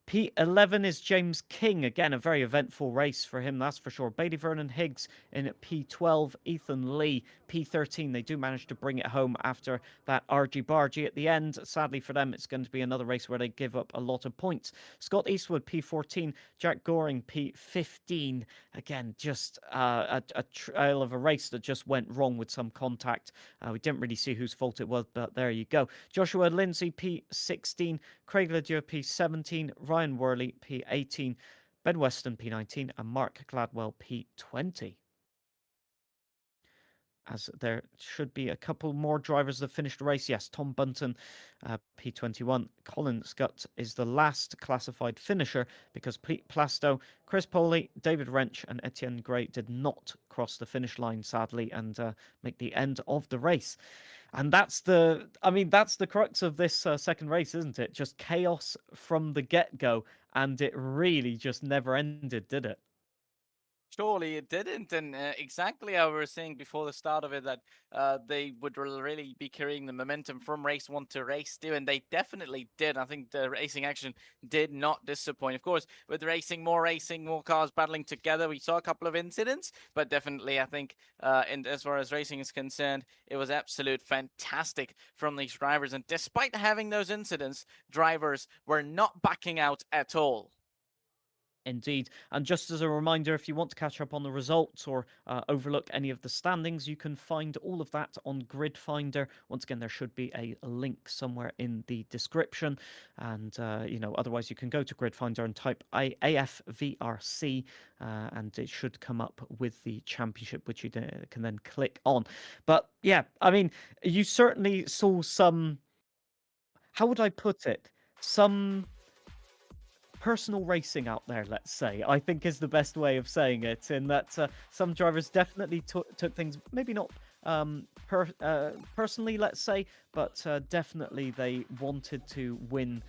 P11 is James King. Again, a very eventful race for him, that's for sure. Bailey Vernon Higgs in P12, Ethan Lee, P13. They do manage to bring it home after that argy-bargy at the end. Sadly for them, it's going to be another race where they give up a lot of points. Scott Eastwood, P14, Jack Goring, P15. Again, just a trail of a race that just went wrong with some contact. We didn't really see whose fault it was, but there you go. Joshua Lindsay, P16, Craig Ledieu, P17, Ryan Worley, P18, Ben Weston, P19, and Mark Gladwell, P20. As there should be a couple more drivers that finished the race. Yes, Tom Bunton, P21. Colin Scott is the last classified finisher because Pete Plasto, Chris Poley, David Wrench, and Etienne Gray did not cross the finish line, sadly, and make the end of the race. And that's the crux of this second race, isn't it? Just chaos from the get-go, and it really just never ended, did it? Surely it didn't, and exactly how we were saying before the start of it, that they would really be carrying the momentum from race 1 to race 2, and they definitely did. I think the racing action did not disappoint. Of course, with racing, more cars battling together, we saw a couple of incidents, but definitely I think as far as racing is concerned, it was absolute fantastic from these drivers, and despite having those incidents, drivers were not backing out at all. Indeed. And just as a reminder, if you want to catch up on the results or overlook any of the standings, you can find all of that on Grid Finder. Once again, there should be a link somewhere in the description. And, otherwise you can go to Grid Finder and type AFVRC and it should come up with the championship, which you can then click on. But yeah, I mean, you certainly saw some, how would I put it? Some personal racing out there, let's say, I think is the best way of saying it, in that some drivers definitely took things maybe not personally, let's say, but definitely they wanted to win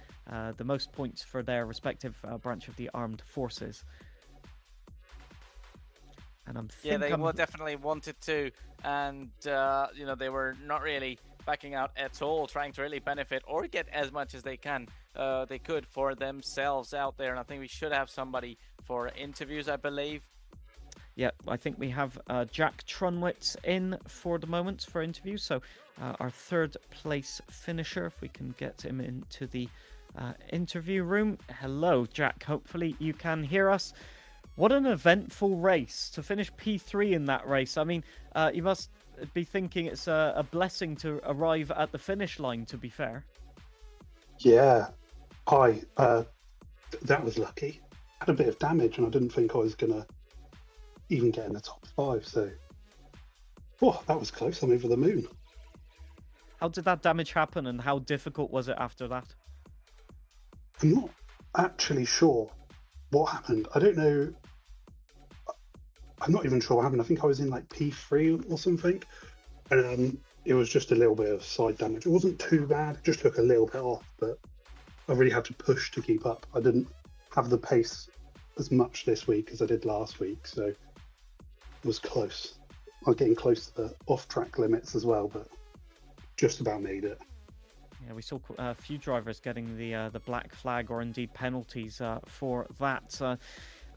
the most points for their respective branch of the armed forces. And Yeah, they definitely wanted to, and you know, they were not really backing out at all, trying to really benefit or get as much as they could for themselves out there. And I think we should have somebody for interviews, I believe. Yeah, I think we have Jack Trunwitz in for the moment for interviews. So our third place finisher, if we can get him into the interview room. Hello, Jack. Hopefully you can hear us. What an eventful race to finish P3 in that race. I mean, you must be thinking it's a blessing to arrive at the finish line, to be fair. Yeah. Hi. That was lucky. I had a bit of damage and I didn't think I was going to even get in the top 5. So, oh, that was close. I'm over the moon. How did that damage happen and how difficult was it after that? I'm not actually sure what happened. I don't know. I'm not even sure what happened. I think I was in like P3 or something. And it was just a little bit of side damage. It wasn't too bad. It just took a little bit off, but I really had to push to keep up. I didn't have the pace as much this week as I did last week. So it was close. I was getting close to the off-track limits as well, but just about made it. Yeah, we saw a few drivers getting the black flag or indeed penalties for that.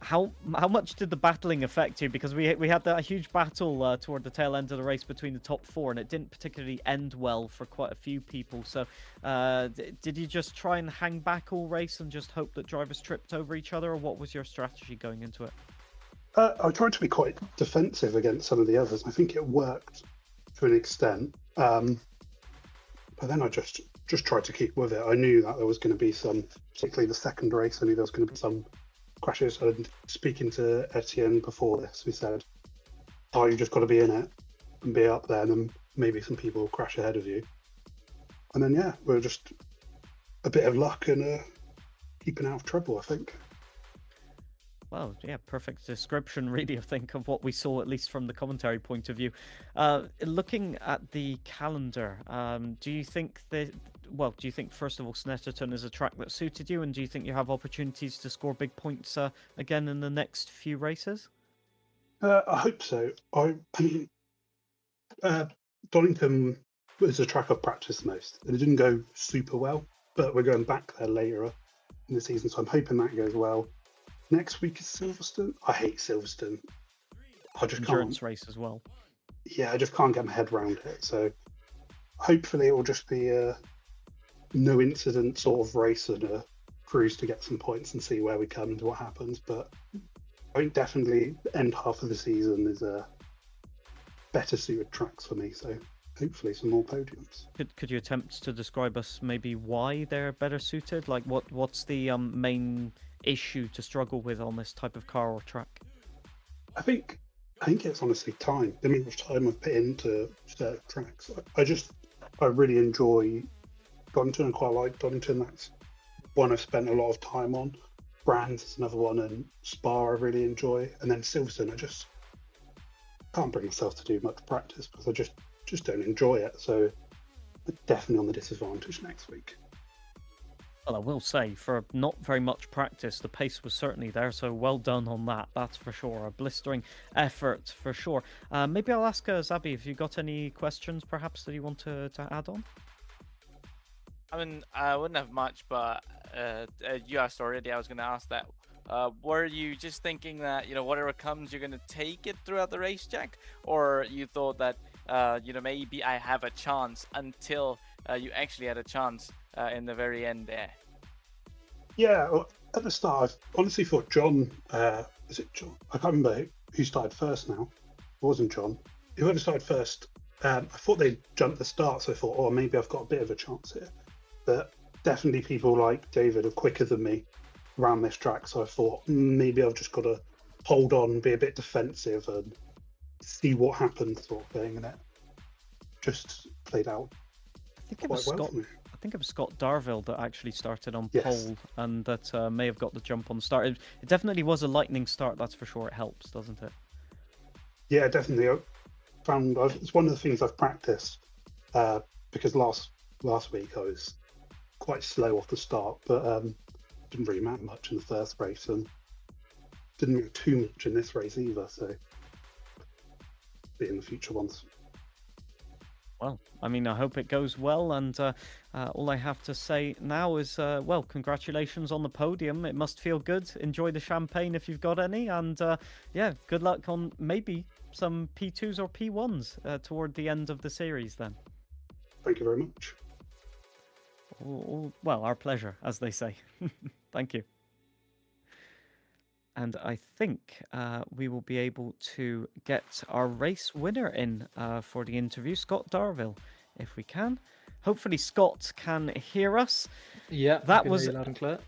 How much did the battling affect you? Because we had that huge battle toward the tail end of the race between the top 4, and it didn't particularly end well for quite a few people. So did you just try and hang back all race and just hope that drivers tripped over each other, or what was your strategy going into it? I tried to be quite defensive against some of the others. I think it worked to an extent, but then I just tried to keep with it. I knew that there was going to be some, particularly the second race, I knew there was going to be some crashes. And speaking to Etienne before this, we said, "Oh, you just got to be in it and be up there, and then maybe some people will crash ahead of you." And then yeah, we're just a bit of luck and keeping out of trouble, I think. Well, yeah, perfect description, really, I think, of what we saw, at least from the commentary point of view. Looking at the calendar, do you think first of all, Snetterton is a track that suited you, and do you think you have opportunities to score big points again in the next few races? I hope so. I mean, Donington was a track I've practiced most, and it didn't go super well, but we're going back there later in the season, so I'm hoping that goes well. Next week is Silverstone. I hate Silverstone. I just Endurance can't. race as well. Yeah, I just can't get my head around it. So hopefully it will just be a no incident sort of race and a cruise to get some points and see where we come and what happens. But I think definitely the end half of the season is a better suited tracks for me. So hopefully some more podiums. Could you attempt to describe us maybe why they're better suited? Like what's the main issue to struggle with on this type of car or track? I think it's honestly time. The amount of time I've put into certain tracks. I really enjoy Donington and quite like Donington. That's one I've spent a lot of time on. Brands is another one, and Spa I really enjoy. And then Silverstone, I just can't bring myself to do much practice because I just don't enjoy it. So definitely on the disadvantage next week. Well, I will say, for not very much practice, the pace was certainly there, so well done on that, that's for sure. A blistering effort, for sure. Maybe I'll ask Zabi if you got any questions, perhaps, that you want to add on? I mean, I wouldn't have much, but you asked already, I was going to ask that. Were you just thinking that, you know, whatever comes, you're going to take it throughout the race, Jack? Or you thought that, you know, maybe I have a chance until you actually had a chance in the very end there? Yeah, well, at the start, I honestly thought John, is it John? I can't remember who started first now. It wasn't John. Whoever started first, I thought they jumped the start, so I thought, oh, maybe I've got a bit of a chance here. But definitely people like David are quicker than me around this track, so I thought maybe I've just got to hold on, be a bit defensive and see what happens sort of thing, and it just played out quite well for me. I think it was Scott Darville that actually started on Yes. pole, and that may have got the jump on the start. It definitely was a lightning start, that's for sure. It helps, doesn't it? Yeah, definitely. found it's one of the things I've practiced because last week I was quite slow off the start, but didn't really matter much in the first race and didn't matter too much in this race either. So be in the future ones. Well, I mean, I hope it goes well, and all I have to say now is, well, congratulations on the podium. It must feel good. Enjoy the champagne if you've got any, and yeah, good luck on maybe some P2s or P1s toward the end of the series then. Thank you very much. Well, our pleasure, as they say. Thank you. And I think we will be able to get our race winner in for the interview, Scott Darville, if we can. Hopefully Scott can hear us. Yeah, that was loud and clear.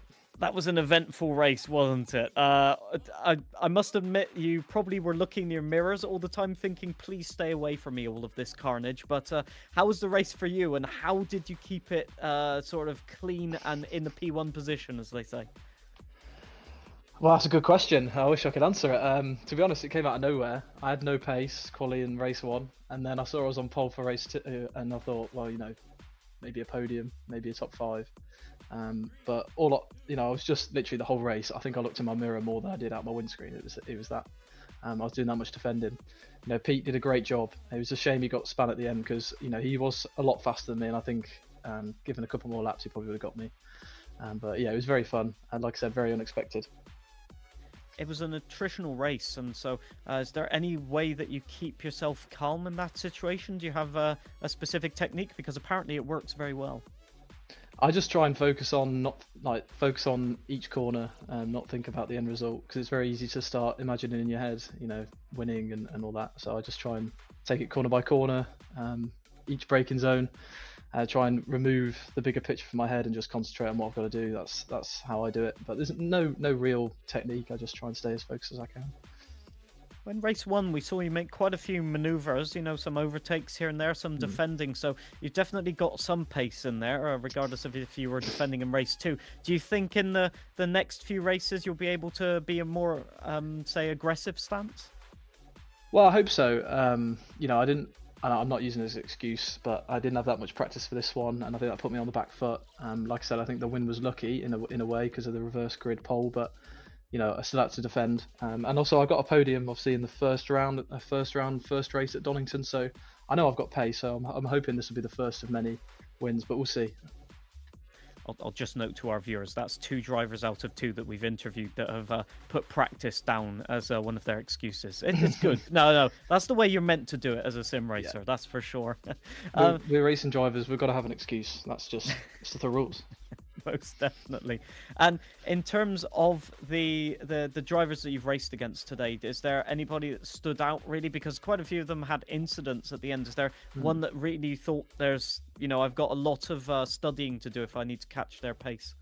That was an eventful race, wasn't it? I must admit, you probably were looking in your mirrors all the time thinking, please stay away from me, all of this carnage. But how was the race for you, and how did you keep it sort of clean and in the P1 position, as they say? Well, that's a good question. I wish I could answer it. To be honest, it came out of nowhere. I had no pace, quali in race 1, and then I saw I was on pole for race 2, and I thought, well, you know, maybe a podium, maybe a top 5. But I was just literally the whole race. I think I looked in my mirror more than I did out my windscreen. It was that. I was doing that much defending. You know, Pete did a great job. It was a shame he got spun at the end because, you know, he was a lot faster than me, and I think given a couple more laps, he probably would have got me. But yeah, it was very fun, and like I said, very unexpected. It was an attritional race, and so is there any way that you keep yourself calm in that situation? Do you have a specific technique? Because apparently it works very well. I just try and focus on each corner and not think about the end result, because it's very easy to start imagining in your head, you know, winning and all that. So I just try and take it corner by corner, each braking zone. Try and remove the bigger picture from my head and just concentrate on what I've got to do. That's how I do it. But there's no real technique. I just try and stay as focused as I can. When race 1, we saw you make quite a few maneuvers, you know, some overtakes here and there, some defending. So you've definitely got some pace in there, regardless of if you were defending in race 2. Do you think in the next few races you'll be able to be a more, say, aggressive stance? Well, I hope so. You know, I'm not using it as an excuse, but I didn't have that much practice for this one, and I think that put me on the back foot. Like I said, I think the win was lucky in a way because of the reverse grid pole, but you know, I still had to defend. And also, I got a podium, obviously, in the first race at Donington, so I know I've got pace. So I'm hoping this will be the first of many wins, but we'll see. I'll just note to our viewers, that's 2 drivers out of 2 that we've interviewed that have put practice down as one of their excuses. It's good. No, that's the way you're meant to do it as a sim racer, yeah. That's for sure. We're racing drivers, we've got to have an excuse. That's just the rules. Most definitely. And in terms of the drivers that you've raced against today, is there anybody that stood out really? Because quite a few of them had incidents at the end. Is there one that really thought there's, you know, I've got a lot of studying to do if I need to catch their pace?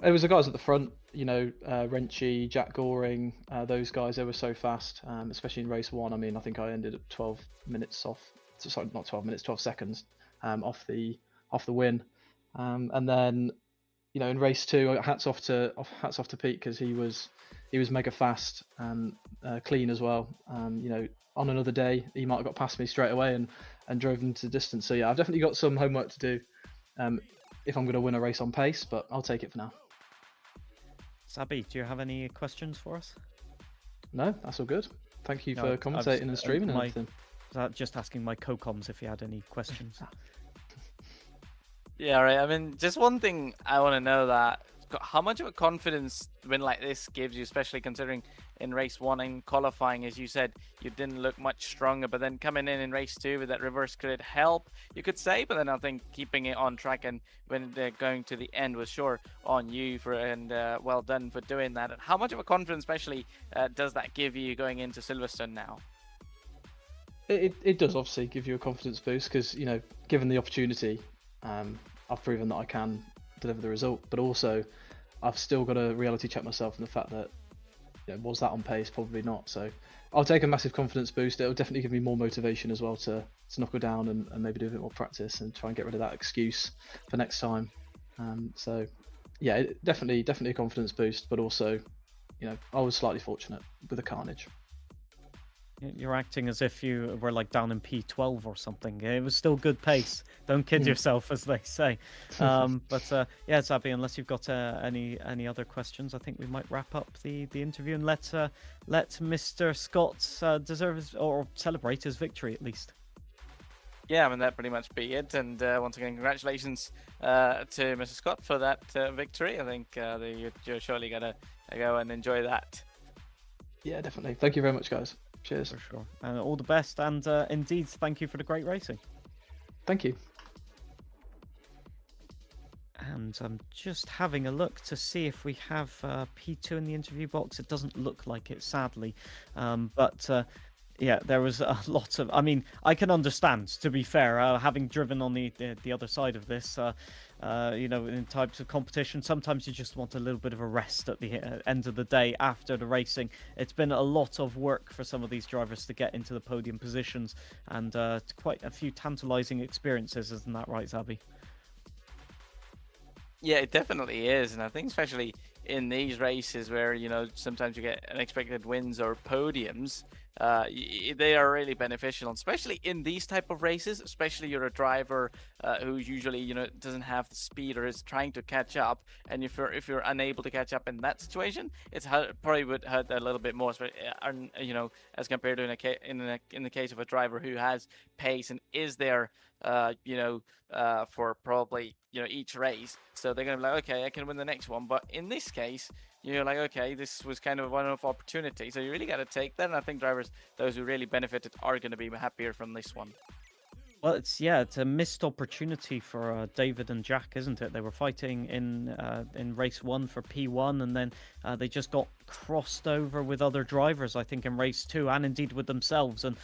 It was the guys at the front, you know, Renchi, Jack Goring, those guys, they were so fast, especially in race 1. I mean, I think I ended up 12 minutes off, sorry, not 12 minutes, 12 seconds off the win. And then, you know, in race 2, hats off to Pete, because he was mega fast and clean as well. You know, on another day he might have got past me straight away and drove into the distance. So yeah, I've definitely got some homework to do if I'm going to win a race on pace, but I'll take it for now. Sabi, do you have any questions for us? No, that's all good. Thank you for commentating and streaming and everything. Just asking my co-coms if you had any questions. Yeah, right. I mean, just one thing I want to know, that how much of a confidence a win like this gives you, especially considering in race 1 and qualifying, as you said, you didn't look much stronger, but then coming in race 2 with that reverse grid help, you could say, but then I think keeping it on track and when they're going to the end was sure on you and well done for doing that. And how much of a confidence especially does that give you going into Silverstone now? It does obviously give you a confidence boost because, you know, given the opportunity, I've proven that I can deliver the result, but also I've still got to reality check myself in the fact that, you know, was that on pace? Probably not. So I'll take a massive confidence boost. It'll definitely give me more motivation as well to knuckle down and maybe do a bit more practice and try and get rid of that excuse for next time. So yeah, definitely a confidence boost, but also, you know, I was slightly fortunate with the carnage. You're acting as if you were like down in P12 or something. It was still good pace. Don't kid yourself, as they say. But yeah, Zabby, unless you've got any other questions, I think we might wrap up the interview and let Mr. Scott deserve or celebrate his victory at least. Yeah, I mean, that pretty much be it. And once again, congratulations to Mr. Scott for that victory. I think you're surely going to go and enjoy that. Yeah, definitely. Thank you very much, guys. Cheers. For sure. And all the best. And indeed, thank you for the great racing. Thank you. And I'm just having a look to see if we have P2 in the interview box. It doesn't look like it, sadly. But yeah, there was a lot of... I mean, I can understand, to be fair, having driven on the other side of this, you know, in types of competition, sometimes you just want a little bit of a rest at the end of the day after the racing. It's been a lot of work for some of these drivers to get into the podium positions, and quite a few tantalizing experiences, isn't that right, Zabby? Yeah, it definitely is. And I think especially in these races where, you know, sometimes you get unexpected wins or podiums, they are really beneficial, especially in these type of races. Especially you're a driver who usually, you know, doesn't have the speed or is trying to catch up, and if you're unable to catch up in that situation, it's probably would hurt a little bit more, you know, as compared to in the case of a driver who has pace and is there, you know, for probably, you know, each race. So they're gonna be like, okay, I can win the next one. But in this case, you're like, okay, this was kind of a one-off opportunity. So you really got to take that. And I think drivers, those who really benefited, are going to be happier from this one. Well, it's a missed opportunity for David and Jack, isn't it? They were fighting in race 1 for P1, and then they just got crossed over with other drivers, I think, in race 2, and indeed with themselves. And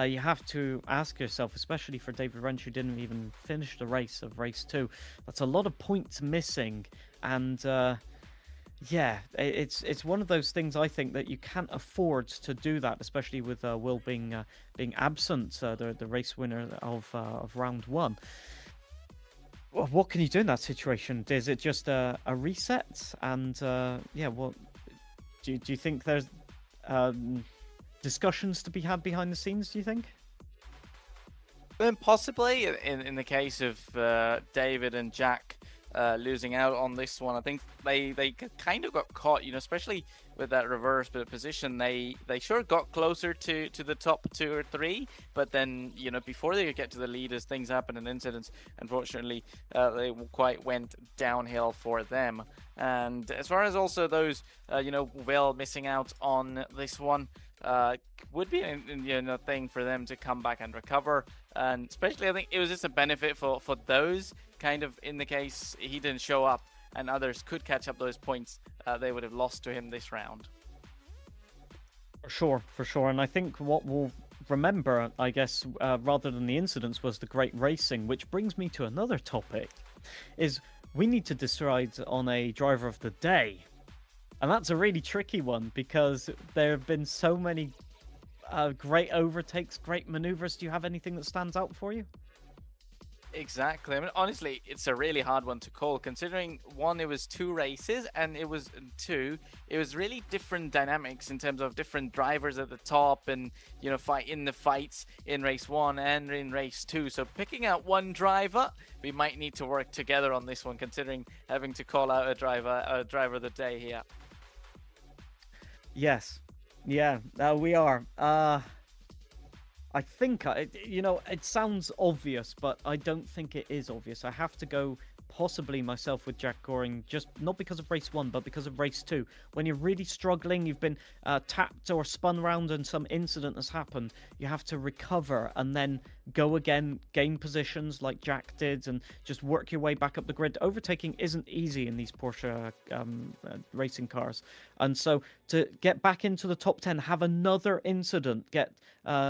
you have to ask yourself, especially for David Wrench, who didn't even finish the race of race 2, that's a lot of points missing, and yeah, it's one of those things, I think, that you can't afford to do that, especially with Will being absent, the race winner of round 1. Well, what can you do in that situation? Is it just a reset? And yeah, well, do you think there's discussions to be had behind the scenes? Do you think? Then possibly in the case of David and Jack losing out on this one, I think they kind of got caught, you know, especially with that reverse position. They sure got closer to the top 2 or 3, but then, you know, before they could get to the leaders, things happened and incidents, unfortunately, they quite went downhill for them. And as far as also those, you know, Will missing out on this one, would be a thing for them to come back and recover. And especially, I think it was just a benefit for those, kind of, in the case he didn't show up and others could catch up those points they would have lost to him this round. For sure. And I think what we'll remember, I guess, rather than the incidents, was the great racing, which brings me to another topic, is we need to decide on a driver of the day. And that's a really tricky one, because there have been so many great overtakes, great maneuvers. Do you have anything that stands out for you? Exactly. I mean, honestly, it's a really hard one to call, considering 1, it was 2 races, and it was 2, it was really different dynamics in terms of different drivers at the top, and, you know, in the fights in race 1 and in race 2. So picking out one driver, we might need to work together on this one, considering having to call out a driver of the day here. Yes. Yeah, we are. I think, you know, it sounds obvious, but I don't think it is obvious. I have to go possibly myself with Jack Goring, just not because of race 1, but because of race 2. When you're really struggling, you've been tapped or spun around and some incident has happened, you have to recover and then go again, gain positions like Jack did, and just work your way back up the grid. Overtaking isn't easy in these Porsche racing cars. And so to get back into the top 10, have another incident, get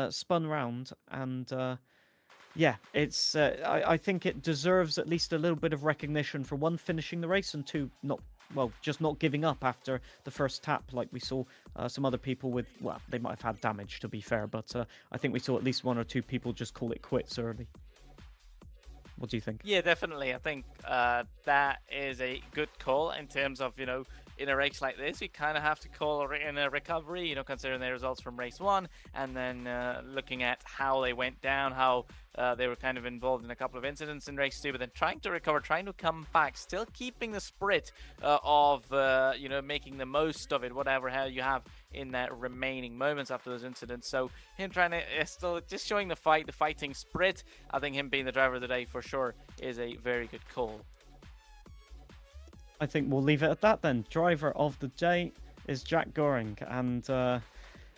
spun around, and yeah, it's. I think it deserves at least a little bit of recognition for 1, finishing the race, and 2, just not giving up after the first tap, like we saw some other people with. Well, they might have had damage, to be fair, but I think we saw at least 1 or 2 people just call it quits early. What do you think? Yeah, definitely. I think that is a good call in terms of, you know, in a race like this, you kind of have to call in a recovery, you know, considering the results from race 1, and then looking at how they went down, how they were kind of involved in a couple of incidents in race 2, but then trying to recover, trying to come back, still keeping the spirit of, you know, making the most of it, whatever hell you have in that remaining moments after those incidents. So him trying to still just showing the fighting spirit. I think him being the driver of the day for sure is a very good call. I think we'll leave it at that then. Driver of the day is Jack Goring, and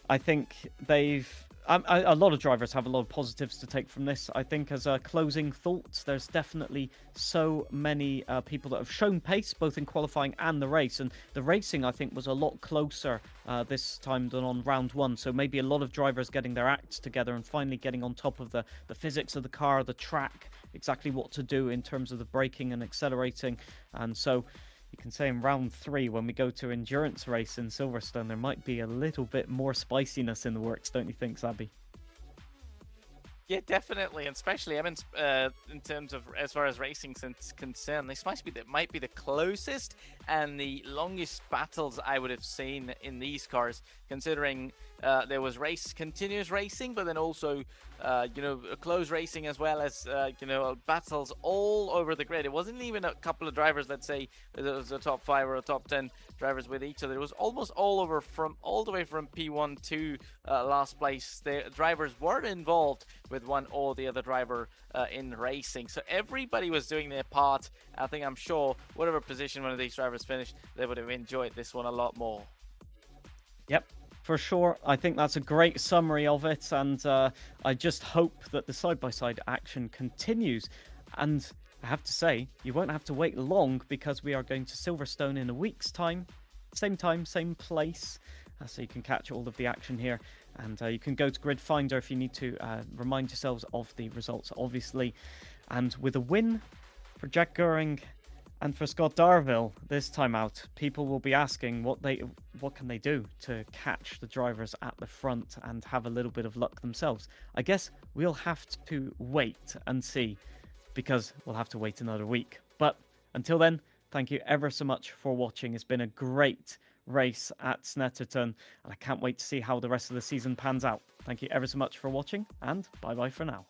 I think a lot of drivers have a lot of positives to take from this. I think as a closing thought, there's definitely so many people that have shown pace, both in qualifying and the race. And the racing, I think, was a lot closer this time than on round 1. So maybe a lot of drivers getting their acts together and finally getting on top of the physics of the car, the track, exactly what to do in terms of the braking and accelerating. And so you can say in round 3, when we go to endurance race in Silverstone, there might be a little bit more spiciness in the works, don't you think, Zabby? Yeah, definitely, and especially in terms of as far as racing is concerned, this might be the closest and the longest battles I would have seen in these cars, considering there was continuous racing, but then also you know, close racing as well as you know, battles all over the grid. It wasn't even a couple of drivers, let's say it was a top 5 or a top 10 drivers with each other. It was almost all the way from P1 to last place. The drivers were involved with one or the other driver in racing, so everybody was doing their part. I'm sure whatever position one of these drivers finished, they would have enjoyed this one a lot more. Yep, for sure. I think that's a great summary of it, and I just hope that the side-by-side action continues. And I have to say, you won't have to wait long, because we are going to Silverstone in a week's time, same place, so you can catch all of the action here. And you can go to Grid Finder if you need to remind yourselves of the results, obviously. And with a win for Jack Goring and for Scott Darville this time out, people will be asking what can they do to catch the drivers at the front and have a little bit of luck themselves. I guess we'll have to wait and see, because we'll have to wait another week. But until then, thank you ever so much for watching. It's been a great race at Snetterton, and I can't wait to see how the rest of the season pans out. Thank you ever so much for watching, and bye bye for now.